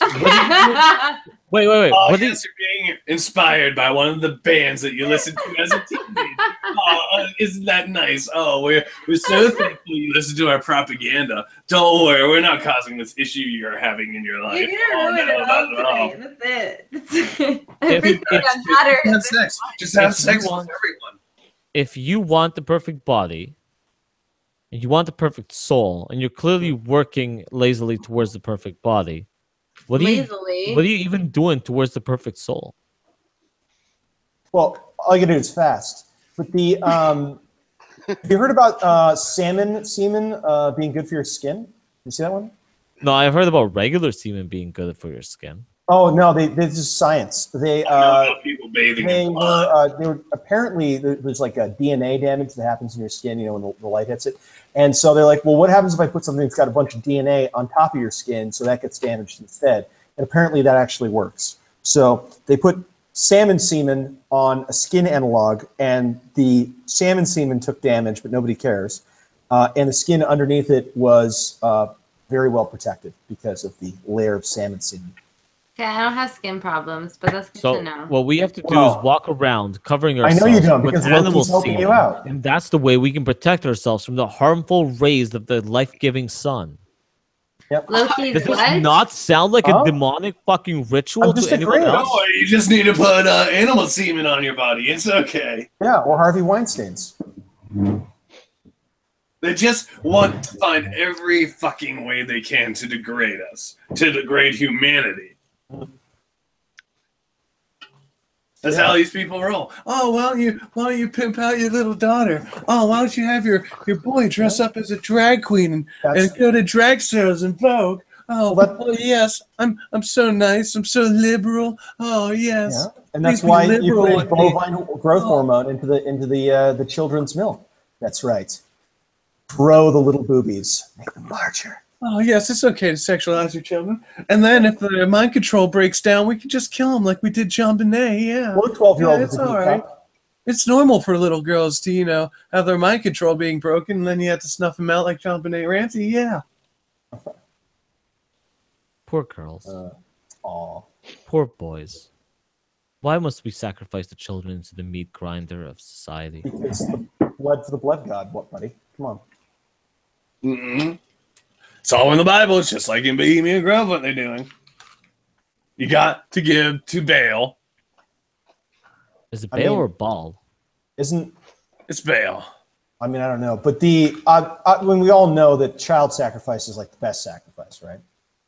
S3: Wait.
S1: Oh, yes, you're being inspired by one of the bands that you listened to as a teenager. Oh, isn't that nice? Oh, we're so thankful you listen to our propaganda. Don't worry, we're not causing this issue you're having in your life.
S5: You're gonna ruin it all today. That's it. Everything that matters.
S1: Have sex. Just have sex with everyone.
S3: If you want the perfect body, and you want the perfect soul, and you're clearly working lazily towards the perfect body, what are you even doing towards the perfect soul?
S2: Well, all you gotta do is fast. But the have you heard about salmon semen being good for your skin? You see that one?
S3: No, I've heard about regular semen being good for your skin.
S2: Oh no, this is science. They
S1: people bathing.
S2: They were apparently there's like a DNA damage that happens in your skin, when the light hits it. And so they're like, well, what happens if I put something that's got a bunch of DNA on top of your skin so that gets damaged instead? And apparently that actually works. So they put salmon semen on a skin analog, and the salmon semen took damage, but nobody cares. And the skin underneath it was very well protected because of the layer of salmon semen.
S5: Okay, I don't have skin problems, but that's good to know.
S3: What we have to do is walk around covering ourselves.
S2: I know you don't, because
S3: Loki's
S2: helping you out.
S3: And that's the way we can protect ourselves from the harmful rays of the life-giving sun.
S2: Yep.
S5: Loki's
S3: Does this not sound like a demonic fucking ritual to anyone else?
S1: No, you just need to put animal semen on your body. It's okay.
S2: Yeah, or Harvey Weinstein's.
S1: They just want to find every fucking way they can to degrade us, to degrade humanity. That's how these people roll. Oh, why don't you pimp out your little daughter? Oh, why don't you have your boy dress up as a drag queen and go to drag shows and Vogue? Oh, yes, I'm so nice. I'm so liberal. Oh, yes.
S2: Yeah. And that's why you put bovine growth hormone into the children's milk. That's right. Grow the little boobies, make them larger.
S1: Oh, yes, it's okay to sexualize your children. And then if the mind control breaks down, we can just kill them like we did John Bonet, yeah.
S2: Well, 12-year-old
S1: it's all right. It's normal for little girls to, have their mind control being broken, and then you have to snuff them out like John Bonet Ramsey, yeah.
S3: Poor girls. Poor boys. Why must we sacrifice the children into the meat grinder of society?
S2: Because the blood for the blood god, what, buddy? Come on.
S1: Mm-hmm. It's all in the Bible. It's just like in Bohemian Grove what they're doing. You got to give to Baal.
S3: Is it Baal or Baal?
S1: It's Baal.
S2: I mean, I don't know, but when we all know that child sacrifice is like the best sacrifice, right?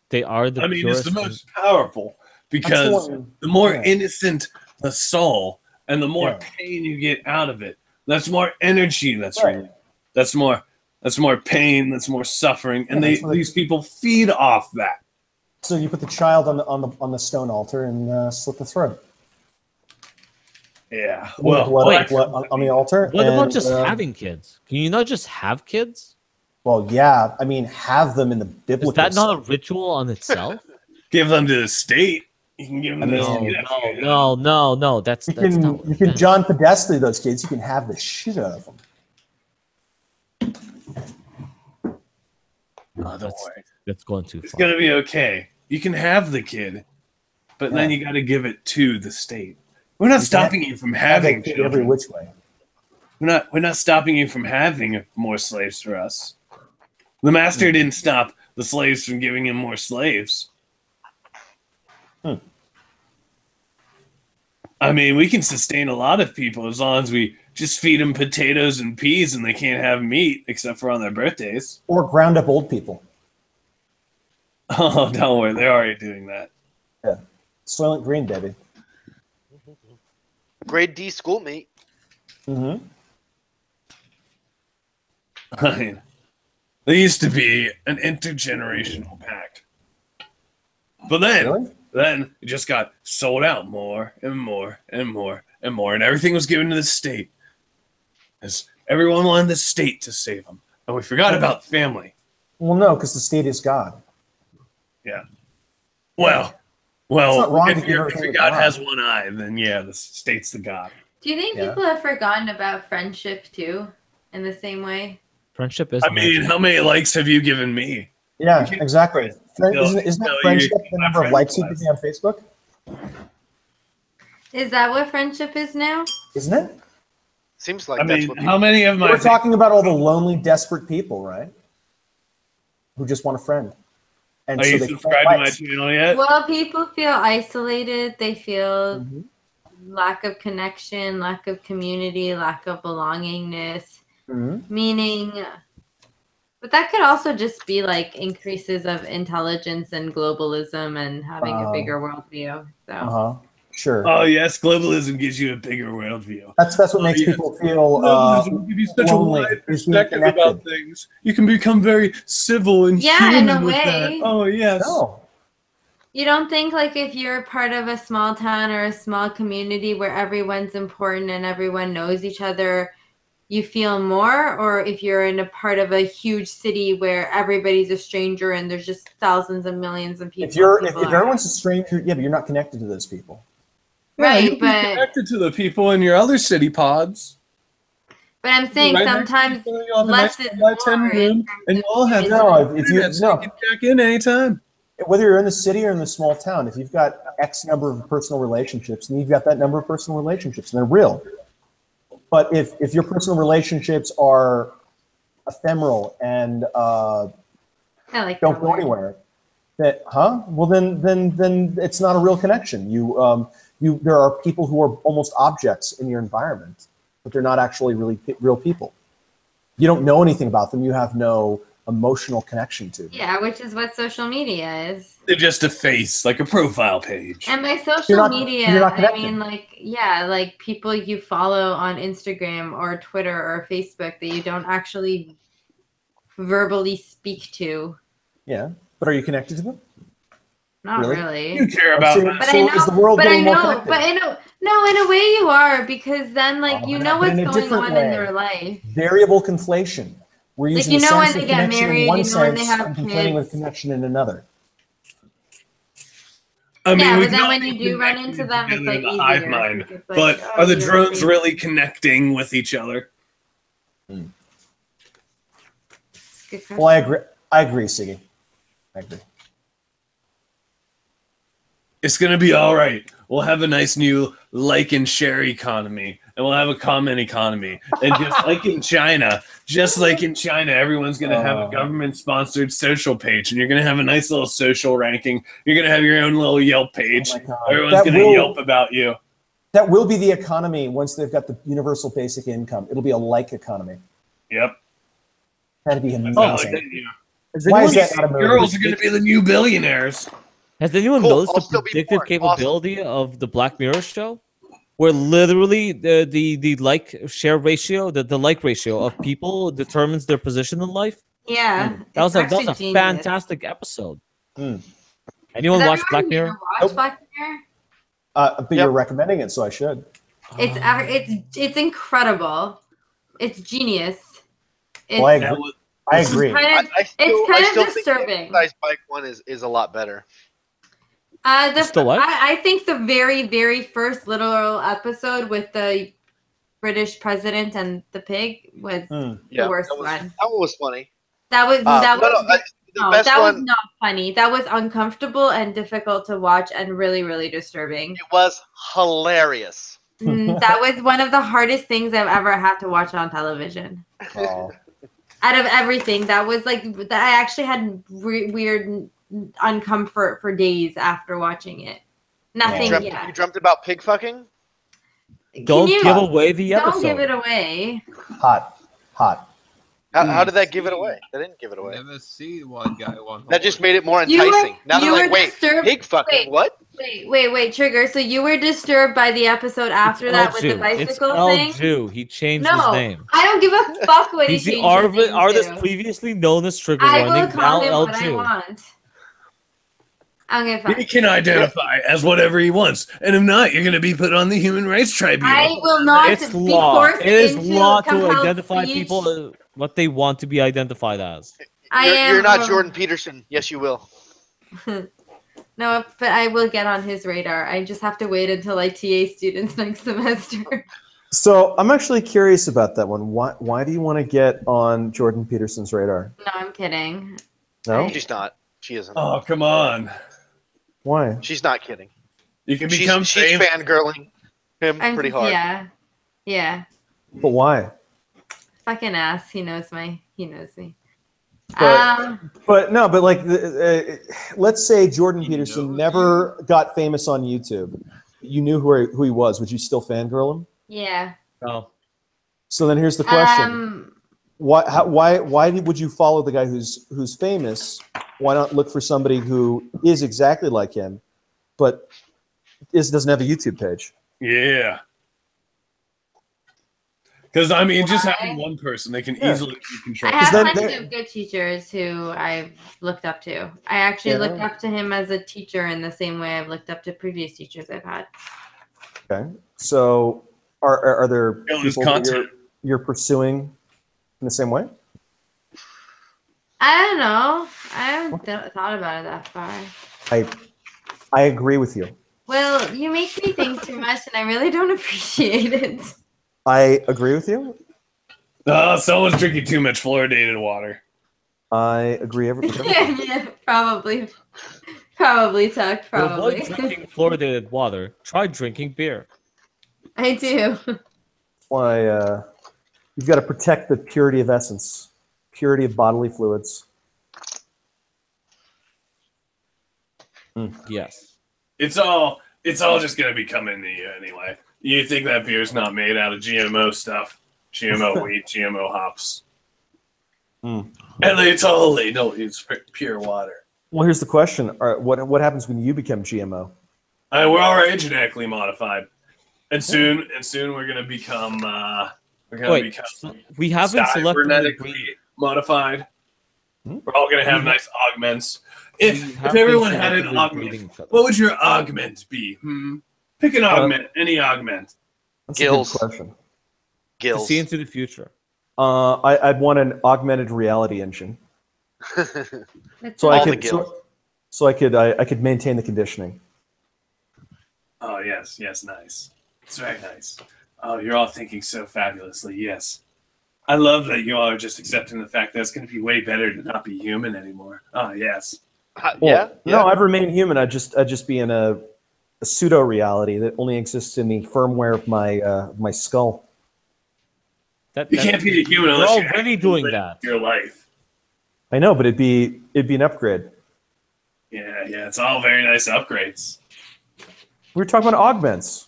S3: They are the.
S1: I mean, it's the most powerful because the more innocent the soul, and the more pain you get out of it, that's more energy. That's released. That's more pain. That's more suffering, and these people feed off that.
S2: So you put the child on the stone altar and slit the throat.
S1: Yeah.
S2: Well, blood on the altar.
S3: What about just having kids? Can you not just have kids?
S2: Well, yeah. I mean, have them in the biblical.
S3: Is that not a ritual on itself?
S1: Give them to the state. You can give them
S3: no. That's
S2: you can John Podesta those kids. You can have the shit out of them.
S1: Oh, don't worry.
S3: That's going too far.
S1: It's gonna be okay. You can have the kid, but then you got to give it to the state. We're not stopping you from having children.
S2: Every which way.
S1: We're not stopping you from having more slaves for us. The master didn't stop the slaves from giving him more slaves. I mean, we can sustain a lot of people as long as we just feed them potatoes and peas and they can't have meat except for on their birthdays.
S2: Or ground up old people.
S1: Oh, don't worry. They're already doing that.
S2: Yeah. Soylent Green, baby.
S4: Grade D schoolmate.
S2: Mm-hmm.
S1: I mean, there used to be an intergenerational pact. But then it just got sold out more and more and more and more. And everything was given to the state. As everyone wanted the state to save them. And we forgot about family.
S2: Well, no, because the state is God.
S1: Yeah. Well, if God has one eye, then yeah, the state's the God.
S5: Do you think people have forgotten about friendship too, in the same way?
S3: Friendship is.
S1: I mean, how many likes have you given me?
S2: Yeah, exactly. Isn't that friendship the number of likes you give me on Facebook?
S5: Is that what friendship is now?
S2: Isn't it?
S4: Seems like that's what
S1: how many of my...
S2: We're talking about all the lonely, desperate people, right? Who just want a friend. And
S1: Are you subscribed to my channel yet?
S5: Well, people feel isolated. They feel lack of connection, lack of community, lack of belongingness. Meaning, but that could also just be like increases of intelligence and globalism and having a bigger worldview. So.
S2: Sure.
S1: Oh yes, globalism gives you a bigger worldview.
S2: That's what makes people feel
S1: give you such a wide perspective about things. You can become very civil and human
S5: in a
S1: with
S5: way.
S1: that. Oh yes.
S2: No.
S5: You don't think like if you're part of a small town or a small community where everyone's important and everyone knows each other, you feel more, or if you're in a part of a huge city where everybody's a stranger and there's just thousands and millions of people.
S2: If everyone's a stranger, but you're not connected to those people.
S5: Right,
S1: but connected to the people in your other city pods.
S5: But I'm saying sometimes less is more.
S1: And you all have
S2: you
S1: can check in anytime.
S2: Whether you're in the city or in the small town, if you've got X number of personal relationships, then you've got that number of personal relationships, and they're real. But if your personal relationships are ephemeral and don't go anywhere, well then it's not a real connection. There are people who are almost objects in your environment, but they're not actually really real people. You don't know anything about them. You have no emotional connection to them.
S5: Yeah, which is what social media is.
S1: They're just a face, like a profile page.
S5: And by social media, I mean like people you follow on Instagram or Twitter or Facebook that you don't actually verbally speak to.
S2: Yeah, but are you connected to them?
S5: Not really.
S1: You care about them.
S5: But I know, is the world getting more connected? No, in a way you are, because then like you know what's going on in their life.
S2: Variable conflation. We're using
S5: like,
S2: the sense
S5: when
S2: of
S5: they get
S2: connection
S5: married,
S2: in one
S5: when they
S2: sense
S5: have
S2: and conflating with connection in another.
S1: I mean,
S5: but then when you do run into them, it's like easier.
S1: Hive mind. Like, but are the drones really connecting with each other?
S2: Well, I agree, Siggy. I agree.
S1: It's going to be all right. We'll have a nice new like and share economy, and we'll have a comment economy. And just like in China, everyone's going to have a government-sponsored social page, and you're going to have a nice little social ranking. You're going to have your own little Yelp page. Everyone's going to Yelp about you.
S2: That will be the economy once they've got the universal basic income. It'll be a like economy.
S1: Yep.
S2: That'd be amazing.
S1: Why is that not a movie? Girls are going to be the new billionaires.
S3: Has anyone noticed the predictive capability of the Black Mirror show? Where literally the like share ratio, the like ratio of people determines their position in life.
S5: Yeah,
S3: that was a fantastic episode. Anyone watch Black Mirror?
S5: Black Mirror?
S2: But you're recommending it, so I should.
S5: It's incredible. It's genius.
S2: Well, I agree.
S5: It's kind of disturbing.
S4: The bike one is a lot better.
S5: I think the very, very first literal episode with the British president and the pig was the worst one.
S4: That one was funny.
S5: That was not funny. That was uncomfortable and difficult to watch and really, really disturbing.
S4: It was hilarious.
S5: That was one of the hardest things I've ever had to watch on television. Oh. Out of everything, that was like I actually had weird uncomfort for days after watching it. Nothing.
S4: You dreamt about pig fucking?
S3: Don't give away the episode.
S5: Don't give it away.
S2: Hot.
S4: How did that give it away? That didn't give it away.
S6: Never see one guy one.
S4: That just made it more enticing. Now they're like, wait, pig fucking what?
S5: Wait, Trigger. So you were disturbed by the episode after that with the bicycle thing?
S3: Jew. He changed his name.
S5: I don't give a fuck what he changed his name to.
S3: Artist previously known as Trigger Warning.
S5: I will call him what I want.
S1: He can identify as whatever he wants, and if not, you're going to be put on the Human Rights Tribunal.
S5: I will not.
S3: It's law. It is law to identify people what they want to be identified as.
S4: You're not Jordan Peterson. Yes, you will.
S5: No, but I will get on his radar. I just have to wait until I TA students next semester.
S2: So I'm actually curious about that one. Why do you want to get on Jordan Peterson's radar?
S5: No, I'm kidding.
S2: No,
S4: she's not. She isn't.
S1: Oh, come on.
S2: Why?
S4: She's not kidding.
S1: You can become
S4: she's fangirling him pretty hard.
S5: Yeah.
S2: But why?
S5: Fucking ass. He knows me.
S2: But like, let's say Jordan Peterson never got famous on YouTube. You knew who he was. Would you still fangirl him?
S5: Yeah.
S3: Oh.
S2: So then here's the question: Why would you follow the guy who's famous? Why not look for somebody who is exactly like him, but doesn't have a YouTube page?
S1: Yeah. Because, I mean, just having one person, they can easily be controlled.
S5: I have plenty of good teachers who I've looked up to. I actually looked up to him as a teacher in the same way I've looked up to previous teachers I've had.
S2: Okay. So are there people that you're pursuing in the same way?
S5: I don't know. I haven't thought about it that far.
S2: I agree with you.
S5: Well, you make me think too much, and I really don't appreciate it.
S2: I agree with you.
S1: Someone's drinking too much fluoridated water.
S2: I agree.
S5: Yeah, probably. Probably, Tuck. Probably.
S3: To avoid drinking fluoridated water, try drinking beer.
S5: I do.
S2: That's why you've got to protect the purity of essence. Purity of bodily fluids.
S3: Yes.
S1: It's all just gonna be coming to you anyway. You think that beer's not made out of GMO stuff, GMO wheat, GMO hops, and it's all they know is pure water.
S2: Well, here's the question: what happens when you become GMO?
S1: We're already genetically modified, and soon we're gonna become
S3: we haven't
S1: cybernetically modified. We're all gonna have nice augments. If everyone had an augment, what would your augment be? Pick an augment, any augment.
S2: That's Gills. A good question.
S3: Gills. To see into the future.
S2: I'd want an augmented reality engine. So I could maintain the conditioning.
S1: Oh yes, nice. It's very nice. Oh, you're all thinking so fabulously. Yes. I love that you all are just accepting the fact that it's going to be way better to not be human anymore. Oh, yes.
S2: No, I'd remain human. I'd just be in a pseudo reality that only exists in the firmware of my skull.
S1: You can't be a human unless you're
S3: already doing that.
S1: Your life.
S2: I know, but it'd be an upgrade.
S1: Yeah, it's all very nice upgrades.
S2: We were talking about augments.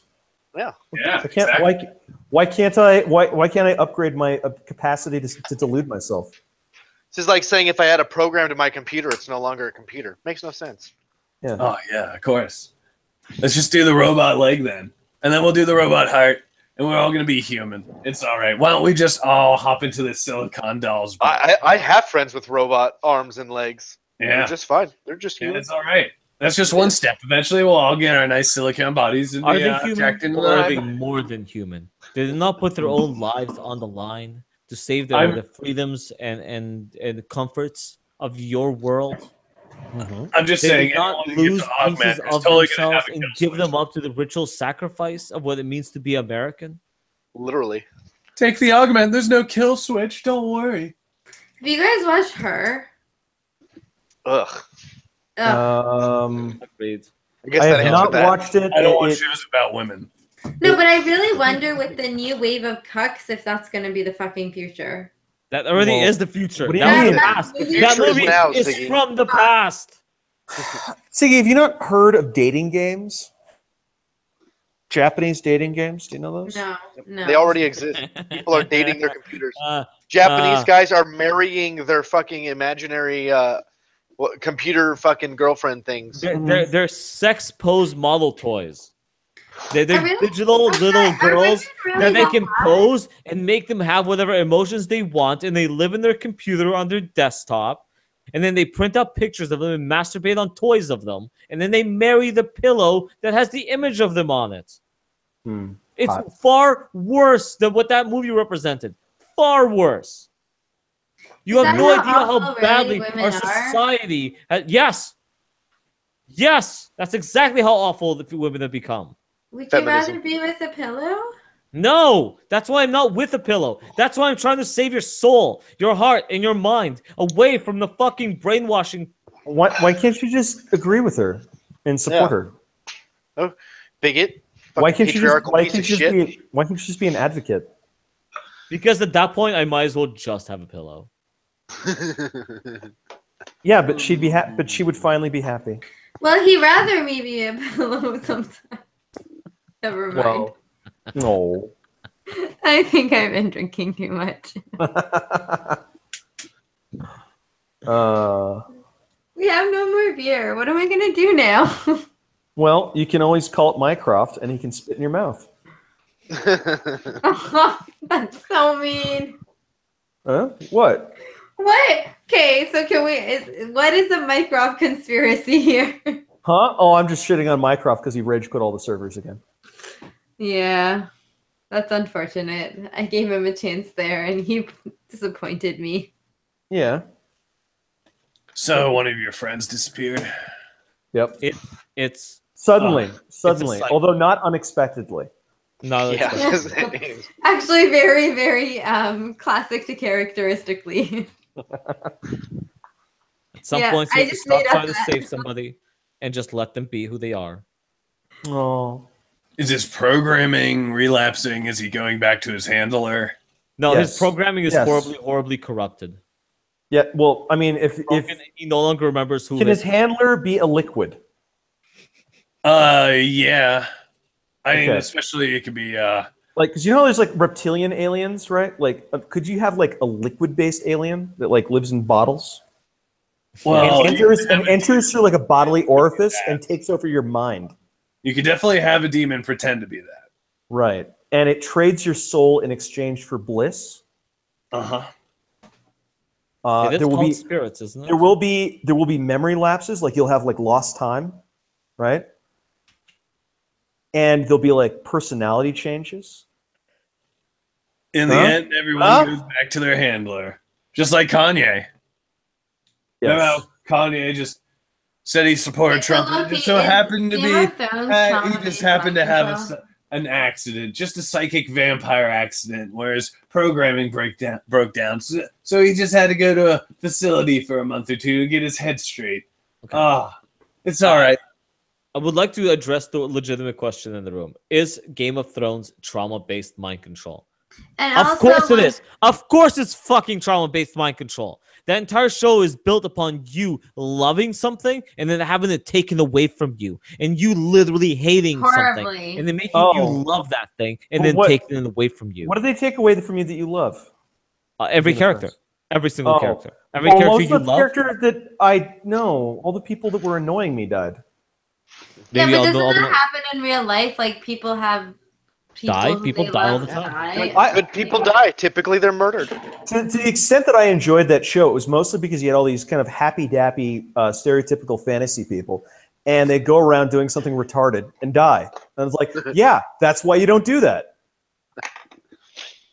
S4: Yeah.
S1: Yeah.
S2: I can't Why can't I? Why can't I upgrade my capacity to delude myself?
S4: This is like saying if I add a program to my computer, it's no longer a computer. Makes no sense.
S2: Yeah.
S1: Oh yeah, of course. Let's just do the robot leg then, and then we'll do the robot heart, and we're all gonna be human. It's all right. Why don't we just all hop into the silicon dolls?
S4: I have friends with robot arms and legs.
S1: Yeah,
S4: they're just fine. They're just human.
S1: It's all right. That's just one step. Eventually, we'll all get our nice silicon bodies and
S3: are
S1: be
S3: they human or are they
S1: the
S3: more than human? Did they not put their own lives on the line to save the freedoms and the comforts of your world?
S1: I'm just
S3: They
S1: saying,
S3: did not lose pieces of themselves and give them up to the ritual sacrifice of what it means to be American.
S4: Literally.
S1: Take the augment. There's no kill switch. Don't worry.
S5: Have you guys watched Her?
S4: Ugh.
S3: Agreed.
S4: I guess
S2: I
S4: that
S2: have not watched it.
S1: I don't watch shows about women.
S5: No, but I really wonder with the new wave of cucks if that's going to be the fucking future.
S3: That already is the future.
S2: What do you
S3: That was
S2: mean?
S3: the past.
S4: The future
S3: That movie
S4: is now,
S3: is
S4: Ziggy.
S3: from the past.
S2: Siggy, have you not heard of dating games? Japanese dating games? Do you know those?
S5: No.
S4: They already exist. People are dating their computers. Japanese guys are marrying their fucking imaginary computer fucking girlfriend things.
S3: They're sex pose model toys. They're
S5: really?
S3: digital little girls
S5: really
S3: that they
S5: that
S3: can
S5: bad?
S3: pose and make them have whatever emotions they want, and they live in their computer on their desktop, and then they print out pictures of them and masturbate on toys of them, and then they marry the pillow that has the image of them on it. It's far worse than what that movie represented. Far worse. You have no idea how badly our society has, yes, that's exactly how awful the women have become.
S5: Would you rather be with a pillow?
S3: No, that's why I'm not with a pillow. That's why I'm trying to save your soul, your heart, and your mind away from the fucking brainwashing.
S2: Why can't you just agree with her and support her?
S4: Oh, bigot.
S2: Why can't you just be an advocate?
S3: Because at that point, I might as well just have a pillow.
S2: Yeah, but she'd be but she would finally be happy.
S5: Well, he'd rather me be a pillow sometimes. Never mind.
S2: Well, no.
S5: I think I've been drinking too much. We have no more beer. What am I gonna do now?
S2: Well, you can always call it Mycroft, and he can spit in your mouth.
S5: That's so mean.
S2: Huh? What?
S5: What? Okay, so can we? What is the Mycroft conspiracy here?
S2: Huh? Oh, I'm just shitting on Mycroft because he rage quit all the servers again.
S5: Yeah, that's unfortunate. I gave him a chance there, and he disappointed me.
S2: Yeah.
S1: So one of your friends disappeared.
S2: Yep.
S3: It's
S2: suddenly, although not unexpectedly.
S3: No,
S4: yeah.
S5: Actually, very, very classic to characteristically.
S3: At some point, you have to stop trying to save somebody and just let them be who they are.
S2: Oh.
S1: Is his programming relapsing? Is he going back to his handler?
S3: No, his programming is horribly corrupted.
S2: Yeah, well, I mean, if
S3: he no longer remembers who.
S2: Can his handler be a liquid?
S1: Yeah. I mean, especially it could be
S2: like, because you know there's like reptilian aliens, right? Like, could you have like a liquid-based alien that like lives in bottles?
S1: Well,
S2: and enters through like a bodily orifice and takes over your mind.
S1: You could definitely have a demon pretend to be that.
S2: Right, and it trades your soul in exchange for bliss.
S3: There will be spirits, isn't it?
S2: There will be memory lapses, like you'll have like lost time, right? And there'll be like personality changes.
S1: In the end, everyone goes back to their handler, just like Kanye.
S2: Yes.
S1: Remember how Kanye just said he supported Trump? It just so happened to be he just happened to have an accident, just a psychic vampire accident, where his programming broke down. So he just had to go to a facility for a month or two to get his head straight. Okay. It's all right.
S3: I would like to address the legitimate question in the room. Is Game of Thrones trauma-based mind control?
S5: And
S3: of course it is. Of course it's fucking trauma-based mind control. That entire show is built upon you loving something and then having it taken away from you, and you literally hating something, and then making you love that thing, and then taking it away from you.
S2: What do they take away from you that you love?
S3: Every character. Every single character. Every character
S2: most
S3: you
S2: of the
S3: love.
S2: characters that I know, all the people that were annoying me died.
S5: Yeah, but doesn't that happen in real life? Like people have
S3: people die all the time.
S4: Good people die. Typically, they're murdered.
S2: To the extent that I enjoyed that show, it was mostly because you had all these kind of happy-dappy, stereotypical fantasy people, and they go around doing something retarded and die. And it's like, yeah, that's why you don't do that.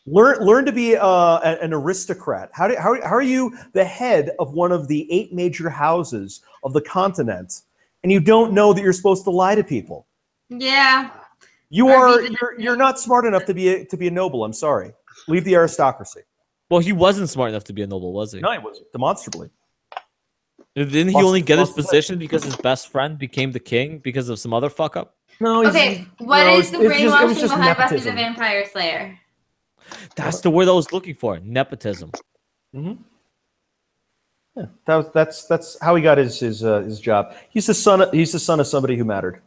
S2: Learn to be an aristocrat. How are you the head of one of the 8 major houses of the continent, and you don't know that you're supposed to lie to people?
S5: Yeah.
S2: You're not smart enough to be a noble. I'm sorry. Leave the aristocracy.
S3: Well, he wasn't smart enough to be a noble, was he?
S2: No, he wasn't. Demonstrably.
S3: Didn't he only get his position because his best friend became the king because of some other fuck up?
S2: No.
S5: What is the brainwashing behind Buffy the Vampire Slayer?
S3: That's the word I was looking for. Nepotism.
S2: Mm-hmm. Yeah, that's how he got his job. He's the son of somebody who mattered.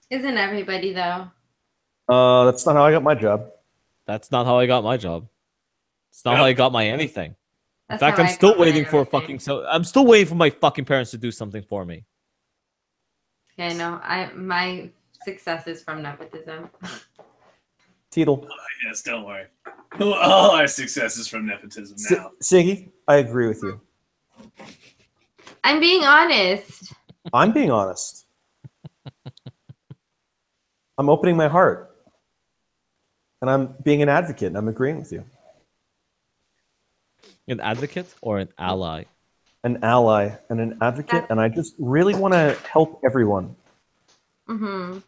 S5: Isn't everybody though?
S2: That's not how I got my job.
S3: That's not how I got my job. It's not how I got my anything. In fact, I'm still waiting for I'm still waiting for my fucking parents to do something for me.
S5: Yeah, no, my success is from nepotism.
S2: Teetle.
S1: Oh, yes, don't worry. All our success is from nepotism now.
S2: Siggy, I agree with you.
S5: I'm being honest.
S2: I'm being honest. I'm opening my heart. And I'm being an advocate, and I'm agreeing with you.
S3: An advocate or an ally?
S2: An ally and an advocate, and I just really want to help everyone.
S5: Mm-hmm.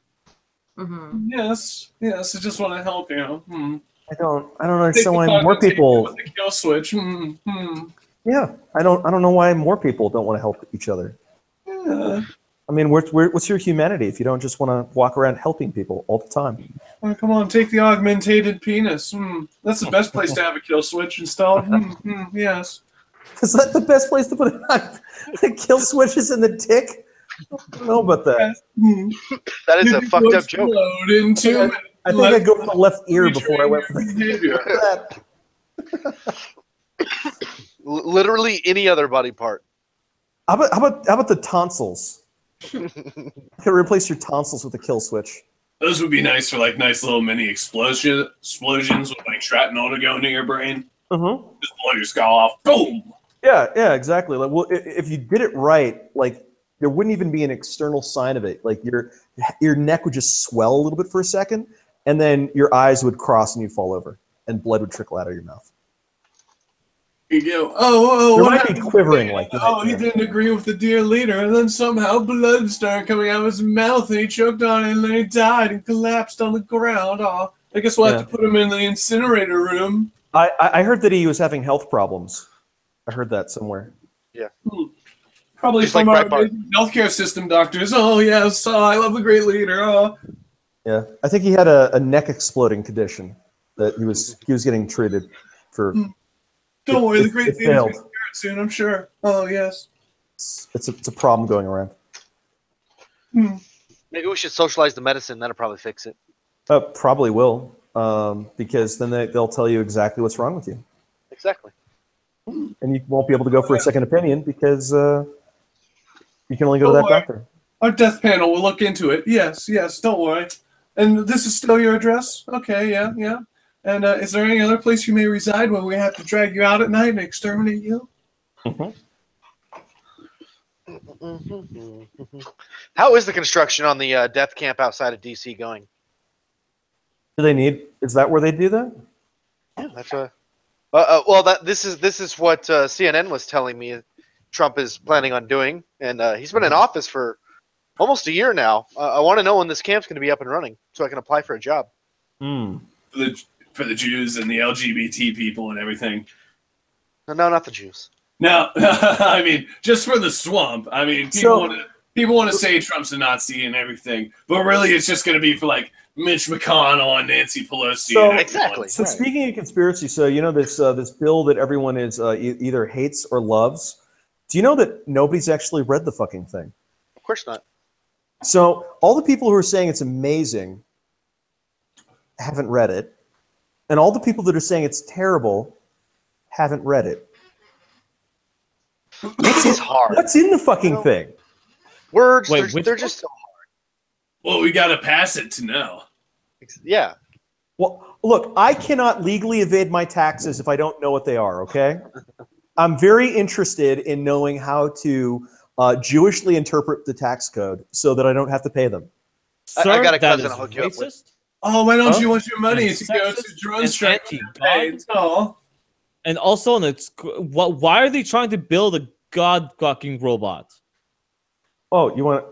S5: Mm-hmm.
S1: Yes, I just want to help you.
S2: I don't understand why more people.
S1: The kill switch.
S2: Yeah, I don't know why more people don't want to help each other.
S1: Yeah.
S2: I mean, what's your humanity if you don't just want to walk around helping people all the time?
S1: Oh, come on, take the augmented penis. That's the best place to have a kill switch installed. Yes.
S2: Is that the best place to put it on? The kill switches in the dick? I don't know about that.
S4: That is a fucked up joke.
S2: I think I'd go for the left ear before I went for the
S4: Literally any other body part.
S2: How about the tonsils? You could replace your tonsils with a kill switch.
S1: Those would be nice for like nice little mini explosions with like shrapnel to go into your brain.
S2: Mm-hmm.
S1: Just blow your skull off. Boom.
S2: Yeah, exactly. Like, well, if you did it right, like there wouldn't even be an external sign of it. Like your neck would just swell a little bit for a second, and then your eyes would cross and you'd fall over, and blood would trickle out of your mouth.
S1: You go,
S2: there might be quivering like that.
S1: Oh, he didn't agree with the dear leader, and then somehow blood started coming out of his mouth, and he choked on it, and then he died and collapsed on the ground. Oh, I guess we'll have to put him in the incinerator room.
S2: I heard that he was having health problems. I heard that somewhere.
S4: Yeah.
S1: Probably
S4: just
S1: from
S4: like
S1: our healthcare system doctors. Oh, yes, I love the great leader. Oh.
S2: Yeah, I think he had a neck exploding condition that he was getting treated for.
S1: Don't worry, the great leader's going to cure it soon, I'm sure. Oh, yes.
S2: It's a problem going around.
S4: Maybe we should socialize the medicine. That'll probably fix it.
S2: Probably will, because then they'll tell you exactly what's wrong with you.
S4: Exactly.
S2: And you won't be able to go for a second opinion because you can only go to that doctor.
S1: Our death panel will look into it. Yes, don't worry. And this is still your address? Okay, yeah. And is there any other place you may reside when we have to drag you out at night and exterminate you?
S4: How is the construction on the death camp outside of DC going?
S2: Is that where they do that?
S4: Yeah, that's well, this is what CNN was telling me Trump is planning on doing, and he's been in office for almost a year now. I want to know when this camp's going to be up and running so I can apply for a job.
S1: For the Jews and the LGBT people and everything.
S4: No, not the Jews.
S1: No, I mean, just for the swamp. I mean, people want to say Trump's a Nazi and everything, but really it's just going to be for like Mitch McConnell and Nancy Pelosi.
S2: So,
S4: exactly.
S2: So speaking of conspiracy, so you know this this bill that everyone is either hates or loves. Do you know that nobody's actually read the fucking thing?
S4: Of course not.
S2: So all the people who are saying it's amazing haven't read it, and all the people that are saying it's terrible haven't read it.
S4: This is hard.
S2: What's in the fucking thing?
S4: Words, they're just so hard.
S1: Well, we got to pass it to know.
S4: Yeah.
S2: Well, look, I cannot legally evade my taxes if I don't know what they are, okay? I'm very interested in knowing how to Jewishly interpret the tax code so that I don't have to pay them.
S4: Sir, I got a cousin to hook you up with.
S1: Oh, why don't you want your money to go to drone strike?
S3: And also, why are they trying to build a god fucking robot?
S2: Oh, you want?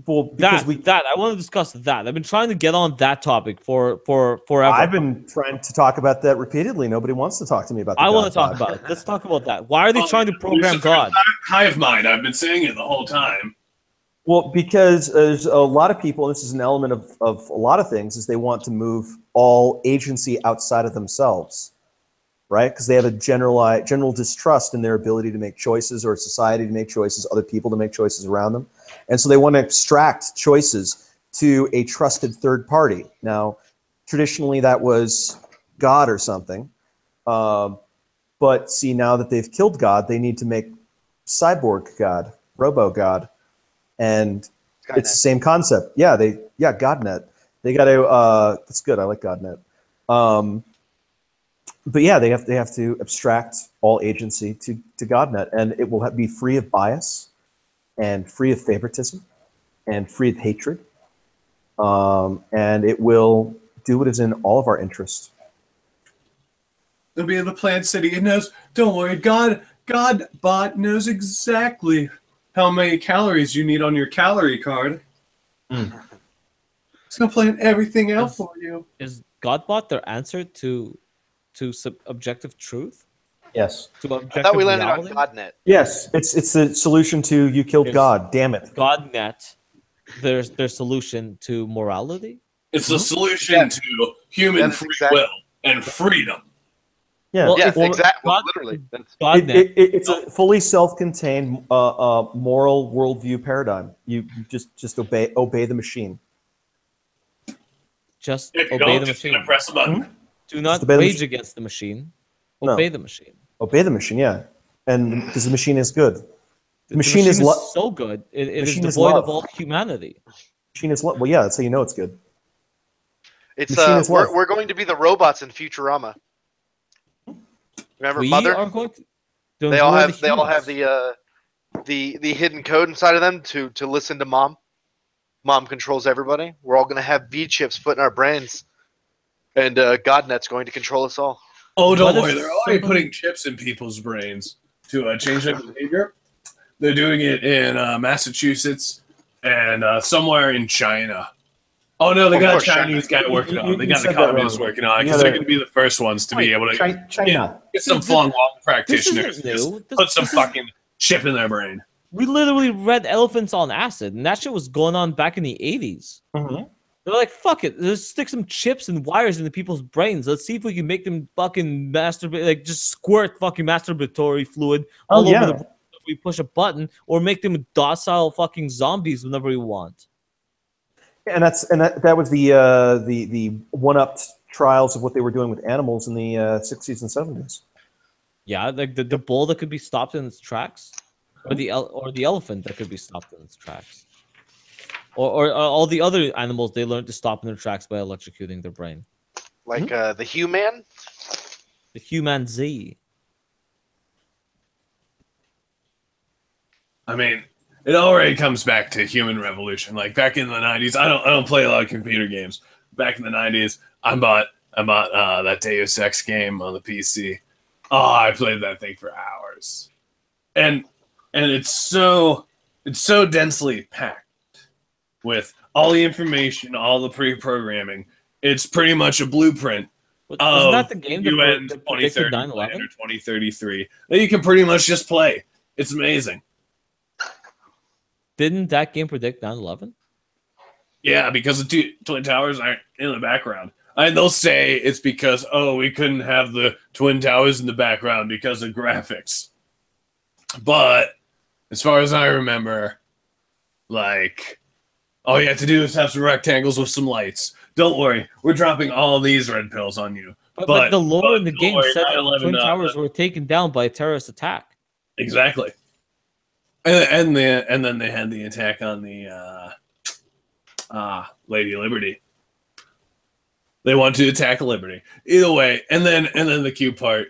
S2: Well, because
S3: I want to discuss that. I've been trying to get on that topic for forever.
S2: I've been trying to talk about that repeatedly. Nobody wants to talk to me about that.
S3: I want to talk about it. Let's talk about that. Why are they trying to program God?
S1: Hive mind. I've been saying it the whole time.
S2: Well, because there's a lot of people, and this is an element of a lot of things, is they want to move all agency outside of themselves, right? Because they have a general distrust in their ability to make choices, or society to make choices, other people to make choices around them. And so they want to abstract choices to a trusted third party. Now, traditionally that was God or something. But see, now that they've killed God, they need to make cyborg God, robo-God. And
S4: Skynet.
S2: It's the same concept. Yeah, GodNet. They got to, that's good. I like GodNet. But yeah, they have to abstract all agency to GodNet, and it will be free of bias, and free of favoritism, and free of hatred, and it will do what is in all of our interest.
S1: It'll be in the Plant City. It knows. Don't worry, Godbot knows exactly how many calories you need on your calorie card. It's gonna plan everything out for you.
S3: Is Godbot their answer to objective truth?
S2: Yes.
S3: To objective
S4: I thought we landed
S3: reality?
S4: on GodNet.
S2: Yes, it's the solution to you killed God. Damn it.
S3: GodNet, their solution to morality.
S1: It's the solution to human free will and freedom.
S2: Yeah,
S3: well,
S4: yes, exactly. Literally,
S2: it's a fully self-contained moral worldview paradigm. You just obey the machine.
S3: Just
S1: if you
S3: obey
S1: don't,
S3: the
S1: just
S3: machine.
S1: Press a button.
S3: Do not rage against the machine. Obey the machine.
S2: Obey the machine, yeah, and because the machine is good.
S3: The machine is so good. It is devoid of all humanity.
S2: Machine is well, yeah. That's how you know it's good.
S4: It's we're going to be the robots in Futurama. Remember, Mother?
S3: Are going to
S4: they all have the hidden code inside of them to listen to Mom. Mom controls everybody. We're all going to have V chips put in our brains, and GodNet's going to control us all.
S1: Oh, don't worry. They're already putting chips in people's brains to change their behavior. They're doing it in Massachusetts and somewhere in China. Oh, no, they got a Chinese guy working on it. They got the communists working on it because they're going to be the first ones to be able to get some Falun Gong practitioners. Put some fucking chip in their brain.
S3: We literally read Elephants on Acid, and that shit was going on back in the 80s.
S2: Mm-hmm.
S3: They're like, fuck it, let's stick some chips and wires into people's brains. Let's see if we can make them fucking masturbate, like just squirt fucking masturbatory fluid all over the room if we push a button, or make them docile fucking zombies whenever we want.
S2: And that was the one-up trials of what they were doing with animals in the 60s and 70s.
S3: Yeah, like the bull that could be stopped in its tracks, or the elephant that could be stopped in its tracks, or all the other animals they learned to stop in their tracks by electrocuting their brain.
S4: Like the human?
S3: The human Z.
S1: I mean, it already comes back to human revolution. Like back in the 90s, I don't play a lot of computer games. Back in the 90s, I bought that Deus Ex game on the PC. Oh, I played that thing for hours. And it's so densely packed with all the information, all the pre-programming. It's pretty much a blueprint
S3: Wasn't that the game
S1: UN
S3: that predicted 9/11
S1: or 2033 that you can pretty much just play. It's amazing.
S3: Didn't that game predict 9/11?
S1: Yeah, because the Twin Towers aren't in the background. And they'll say it's because, we couldn't have the Twin Towers in the background because of graphics. But as far as I remember, like, all you have to do is have some rectangles with some lights. Don't worry, we're dropping all these red pills on you.
S3: But the lore in the game said that Twin Towers were taken down by a terrorist attack.
S1: Exactly. And then they had the attack on the Lady Liberty. They want to attack Liberty. Either way, and then the cute part.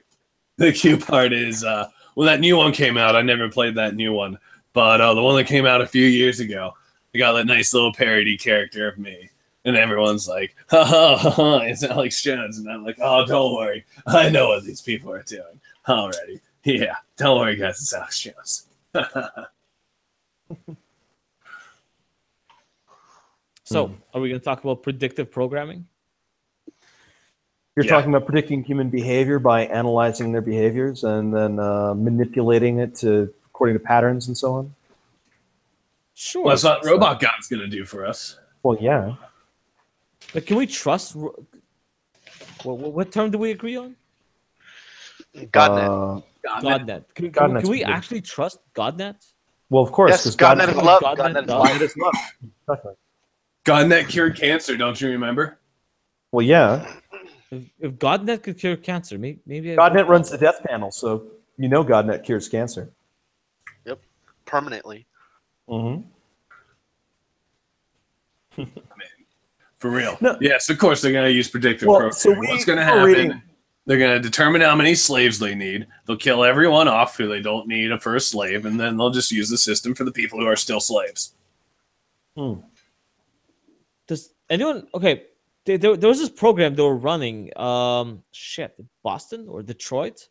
S1: The cute part is when that new one came out. I never played that new one, but the one that came out a few years ago, they got that nice little parody character of me, and everyone's like, "Ha ha ha ha!" It's Alex Jones, and I'm like, "Oh, don't worry, I know what these people are doing already." Yeah, don't worry, guys, it's Alex Jones.
S3: So, are we going to talk about predictive programming?
S2: You're talking about predicting human behavior by analyzing their behaviors and then manipulating it according to patterns and so on?
S3: Sure.
S1: Well, that's what Robot God's going to do for us.
S2: Well, yeah.
S3: But can we trust... What term do we agree on?
S4: Godnet.
S3: Godnet. Can we actually trust Godnet?
S2: Well, of course.
S4: Yes, Godnet is love.
S2: Godnet is love. Exactly.
S1: Godnet cured cancer, don't you remember?
S2: Well, yeah.
S3: If Godnet could cure cancer, maybe
S2: Godnet runs the death panel, so you know Godnet cures cancer.
S4: Yep, permanently.
S2: Mm-hmm.
S1: I mean, for real.
S2: No.
S1: Yes, of course they're going to use predictive programming. So what's going to happen? They're going to determine how many slaves they need. They'll kill everyone off who they don't need for a slave, and then they'll just use the system for the people who are still slaves.
S3: Does anyone... Okay. There was this program they were running, Boston or Detroit,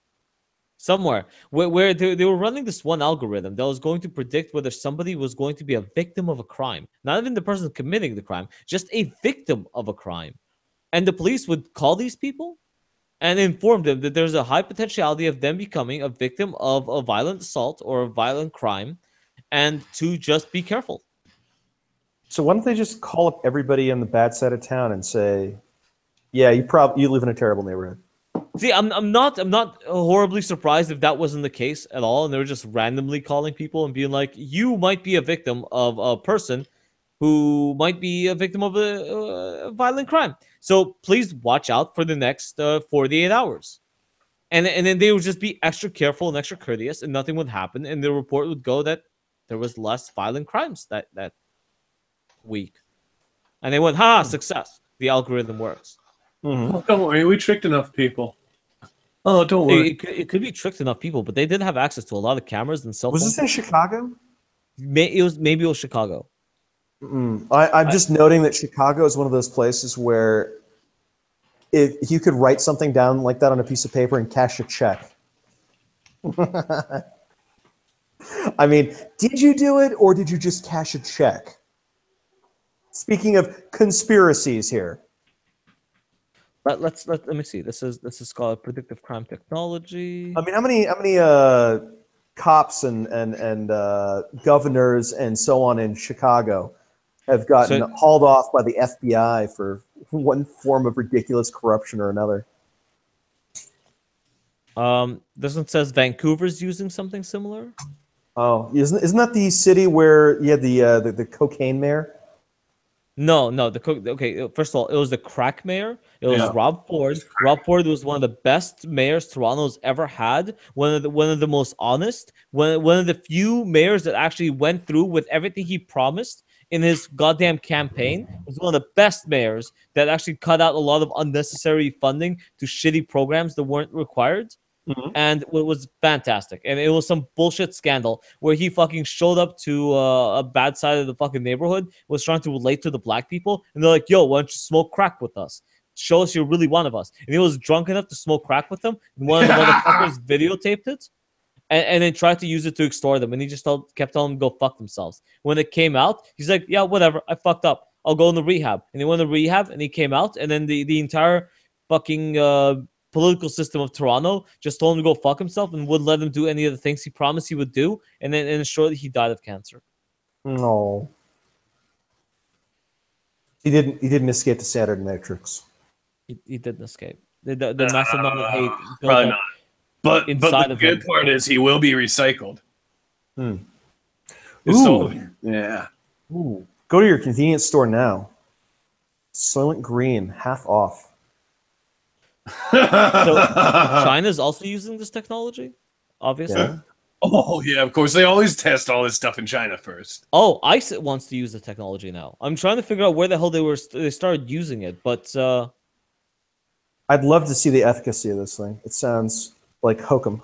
S3: somewhere, where they were running this one algorithm that was going to predict whether somebody was going to be a victim of a crime. Not even the person committing the crime, just a victim of a crime. And the police would call these people and inform them that there's a high potentiality of them becoming a victim of a violent assault or a violent crime, and to just be careful.
S2: So why don't they just call up everybody on the bad side of town and say, "Yeah, you live in a terrible neighborhood."
S3: See, I'm not horribly surprised if that wasn't the case at all, and they were just randomly calling people and being like, "You might be a victim of a person who might be a victim of a violent crime. So please watch out for the next 48 hours." And then they would just be extra careful and extra courteous, and nothing would happen, and the report would go that there was less violent crimes that week. And they went, success. The algorithm works.
S1: Oh, don't worry, we tricked enough people. Oh, don't worry.
S3: It could be tricked enough people, but they did have access to a lot of cameras and cell phones.
S2: Was this in Chicago?
S3: Maybe it was Chicago.
S2: I'm just noting that Chicago is one of those places where if you could write something down like that on a piece of paper and cash a check. I mean, did you do it or did you just cash a check? Speaking of conspiracies here.
S3: Let me see. This is called predictive crime technology.
S2: I mean, how many cops and governors and so on in Chicago have gotten hauled off by the FBI for one form of ridiculous corruption or another?
S3: This one says Vancouver's using something similar.
S2: Oh, isn't that the city where you had the cocaine mayor?
S3: No. Okay, first of all, it was the crack mayor. It was Rob Ford. Rob Ford was one of the best mayors Toronto's ever had. One of the most honest. One of the few mayors that actually went through with everything he promised in his goddamn campaign. It was one of the best mayors that actually cut out a lot of unnecessary funding to shitty programs that weren't required. And it was fantastic. And it was some bullshit scandal where he fucking showed up to a bad side of the fucking neighborhood, was trying to relate to the black people. And they're like, "Yo, why don't you smoke crack with us? Show us you're really one of us." And he was drunk enough to smoke crack with them. And one of the motherfuckers videotaped it and then tried to use it to extort them. And he just kept telling them to go fuck themselves. When it came out, he's like, "Yeah, whatever. I fucked up. I'll go into rehab." And he went to rehab and he came out. And then the entire fucking political system of Toronto just told him to go fuck himself and wouldn't let him do any of the things he promised he would do, and then shortly he died of cancer.
S2: No. He didn't escape the Saturn Matrix.
S3: He didn't escape. The massive amount of hate.
S1: Probably not. But the good part is he will be recycled.
S2: Ooh.
S1: Yeah.
S2: Ooh. Go to your convenience store now. Soylent Green, half off.
S3: So China's also using this technology, obviously.
S2: Yeah.
S1: Oh yeah, of course. They always test all this stuff in China first.
S3: Oh, ICE wants to use the technology now. I'm trying to figure out where the hell they started using it, but
S2: I'd love to see the efficacy of this thing. It sounds like hokum.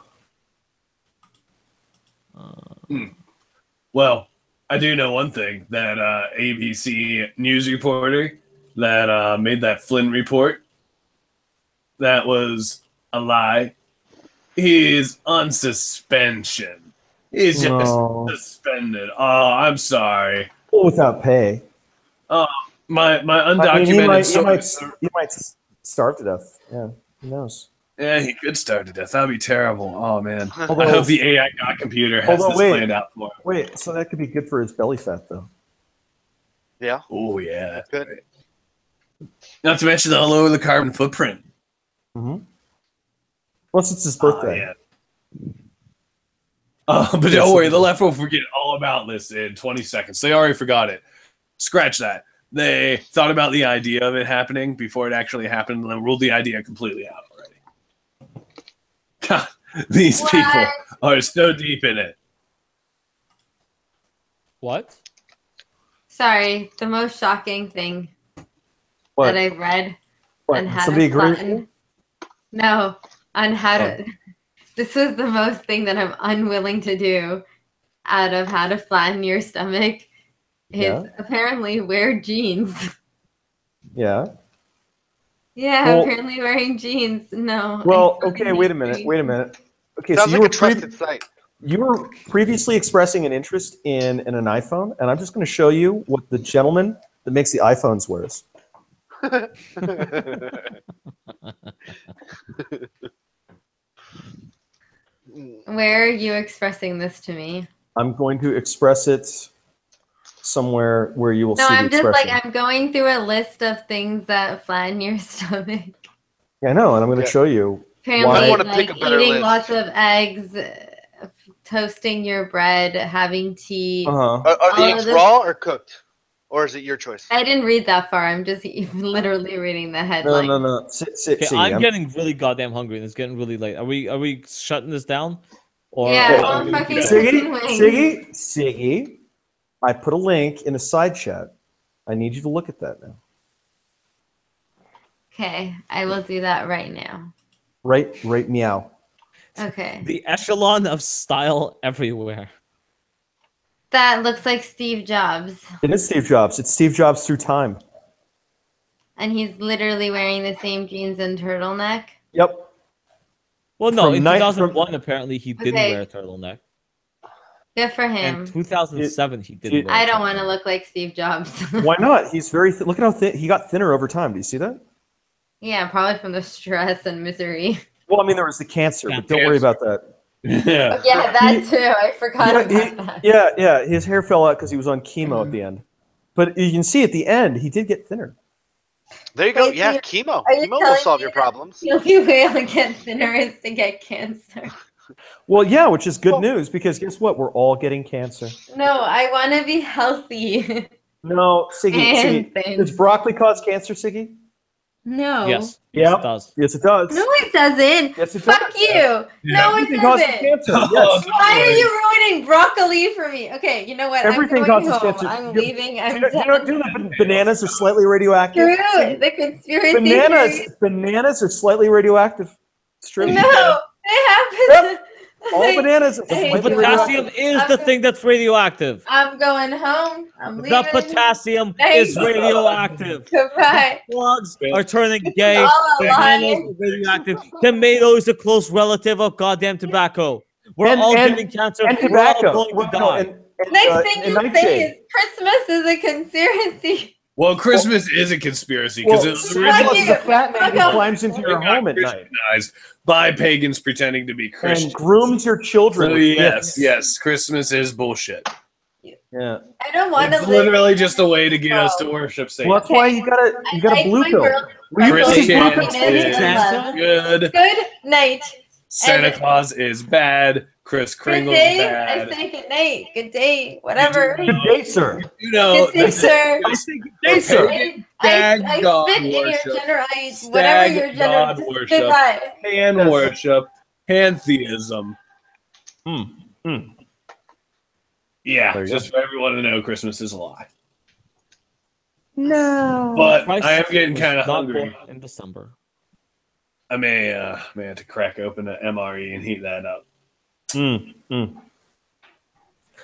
S1: Well, I do know one thing, that ABC news reporter that made that Flynn report, that was a lie. He's on suspension. He's just suspended. Oh, I'm sorry.
S2: Well, without pay.
S1: My undocumented
S2: he might starve to death. Yeah, who knows?
S1: Yeah, he could starve to death. That would be terrible. Oh man. I hope the AI God computer has this planned out for him.
S2: Wait, so that could be good for his belly fat, though.
S4: Yeah.
S1: Oh yeah, that's
S4: good.
S1: Great. Not to mention all over the carbon footprint.
S2: Mm-hmm. Plus, it's his birthday.
S1: Yeah. But don't worry, the left will forget all about this in 20 seconds. They already forgot it. Scratch that. They thought about the idea of it happening before it actually happened, and then ruled the idea completely out already. God, these people are so deep in it.
S3: What?
S5: Sorry, the most shocking thing that I've read on how
S2: Somebody
S5: to
S2: agree
S5: flatten. No, on how to. This was the most thing that I'm unwilling to do out of how to flatten your stomach is apparently wear jeans.
S2: Yeah.
S5: Yeah,
S2: well,
S5: apparently wearing jeans. No.
S2: Well, okay, wait a minute. Okay,
S4: sounds
S2: so
S4: like a trusted site.
S2: You were previously expressing an interest in an iPhone, and I'm just going to show you what the gentleman that makes the iPhones wears.
S5: Where are you expressing this to me?
S2: I'm going to express it somewhere where you will see the expression.
S5: No, I'm just like, I'm going through a list of things that flatten your stomach.
S2: Yeah, I know, and I'm going to show you
S5: apparently, like eating lots of eggs, toasting your bread, having tea.
S4: Are the eggs raw or cooked? Or is it your choice?
S5: I didn't read that far. I'm just literally reading the headline.
S2: No.
S3: I'm getting really goddamn hungry, and it's getting really late. Are we shutting this down? Or
S5: yeah, fucking
S2: Siggy, I put a link in a side chat. I need you to look at that now.
S5: Okay, I will do that right now.
S2: Right, meow.
S5: Okay.
S3: The echelon of style everywhere.
S5: That looks like Steve Jobs.
S2: It is Steve Jobs. It's Steve Jobs through time.
S5: And he's literally wearing the same jeans and turtleneck?
S2: Yep.
S3: Well, no, in 2001, apparently, he didn't wear a turtleneck.
S5: Good for him.
S3: In 2007, he didn't wear
S5: I don't want to look like Steve Jobs.
S2: Why not? He's very thin. Look at how thin. He got thinner over time. Do you see that?
S5: Yeah, probably from the stress and misery.
S2: Well, I mean, there was the cancer, but don't worry about that.
S1: Yeah.
S5: Yeah, that too. I forgot about that.
S2: Yeah. His hair fell out because he was on chemo at the end. But you can see at the end, he did get thinner.
S4: There you go. Yeah, chemo. Chemo will solve your problems.
S5: The only way to get thinner is to get cancer.
S2: Well, yeah, which is good news because guess what? We're all getting cancer.
S5: No, I want to be healthy.
S2: No, Siggy. Does broccoli cause cancer, Siggy?
S5: No.
S3: Yes.
S2: Yeah.
S3: It does.
S2: Yes, it does.
S5: No, it doesn't.
S2: Yes, it
S5: Fuck
S2: does.
S5: you.
S2: Yeah.
S5: No, it doesn't.
S2: Cancer. Yes.
S5: Why are you ruining broccoli for me? Okay, you know what?
S2: Everything
S5: I'm going
S2: causes
S5: home.
S2: cancer.
S5: I'm leaving.
S2: Do you know that bananas are slightly radioactive?
S5: True. The conspiracy
S2: Bananas are slightly radioactive. It's true.
S5: No, it happens.
S2: Yep. All bananas are slightly
S3: Potassium is the thing that's radioactive.
S5: I'm going home. I'm leaving.
S3: The potassium is radioactive.
S5: Goodbye.
S3: Plugs are turning gay.
S5: It's all a lie.
S3: Bananas are radioactive. Tomato is a close relative of goddamn tobacco. We're all getting cancer.
S2: And tobacco.
S3: We're all going to die.
S5: Next thing you say is Christmas is a conspiracy.
S1: Well, Christmas is a conspiracy because it's
S2: originally the fat man who climbs into your home at night
S1: by pagans pretending to be Christians
S2: and grooms your children.
S1: So yes, Christmas is bullshit.
S2: Yeah.
S5: I don't want to.
S1: It's literally just a way to get us to worship Satan.
S2: Well, that's why you got a blue pill.
S1: Christianity is good.
S5: Good night.
S1: Santa Claus is bad. Kris Kringle is bad.
S5: I say good night. Good day. Whatever.
S2: Good day, sir.
S1: You know,
S5: good day, sir.
S2: I say good day, sir.
S5: I spit in your gender. Whatever your gender.
S1: God worship. Pan worship. Pantheism. Yeah, just for everyone to know, Christmas is a lie.
S2: No.
S1: But I am getting kind of hungry.
S3: In December.
S1: I may have to crack open an MRE and heat that up.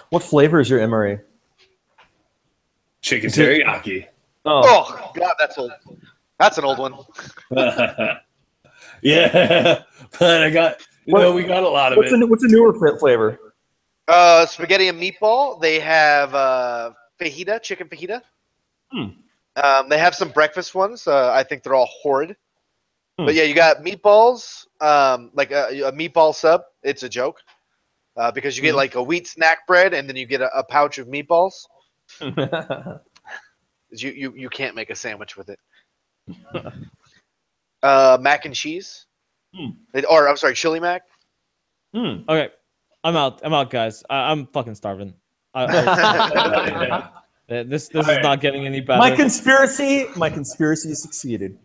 S2: What flavor is your MRE?
S1: Chicken teriyaki.
S4: Oh God, that's old. That's an old one.
S1: Yeah, but I got we got a lot of it.
S2: What's a newer flavor?
S4: Spaghetti and meatball. They have fajita, chicken fajita. They have some breakfast ones. I think they're all horrid. But yeah, you got meatballs, like a meatball sub. It's a joke because you get like a wheat snack bread and then you get a pouch of meatballs. You can't make a sandwich with it. Mac and cheese, or I'm sorry, chili mac.
S3: Okay, I'm out, guys. I'm fucking starving. This is not getting any better.
S2: My conspiracy succeeded.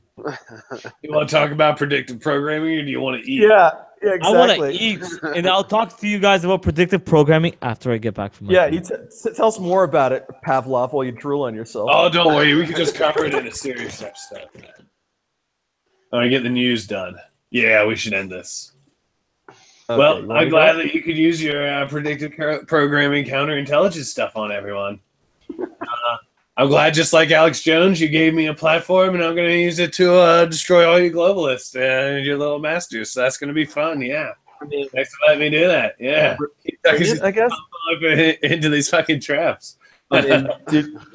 S1: You want to talk about predictive programming, or do you want to eat?
S2: Yeah, exactly.
S3: I want to eat, and I'll talk to you guys about predictive programming after I get back from my
S2: you tell us more about it, Pavlov, while you drool on yourself.
S1: Oh, don't worry. We can just cover it in a serious episode. All right, get the news done. Yeah, we should end this. Okay, well, I'm glad that you could use your predictive programming counterintelligence stuff on everyone. I'm glad, just like Alex Jones, you gave me a platform, and I'm going to use it to destroy all you globalists and your little masters. So that's going to be fun. Yeah. Thanks for letting me do that. Yeah.
S2: I guess.
S1: Into these fucking traps.
S2: Don't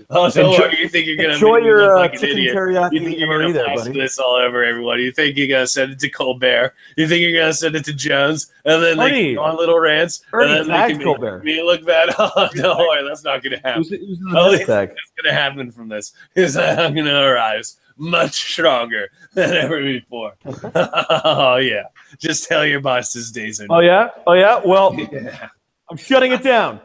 S1: worry. You think you're going to
S2: enjoy your
S1: like
S2: chicken teriyaki
S1: you think you're going to pass this all over everyone. You think you're going to send it to Colbert. You think you're going to send it to Jones. And then they go on little rants. And then they me look bad. Oh, don't worry. That's not going to happen. That's going to happen from this is that I'm going to arise much stronger than ever before. Oh, yeah. Just tell your boss this days are
S2: Oh, yeah? Well, I'm shutting it down.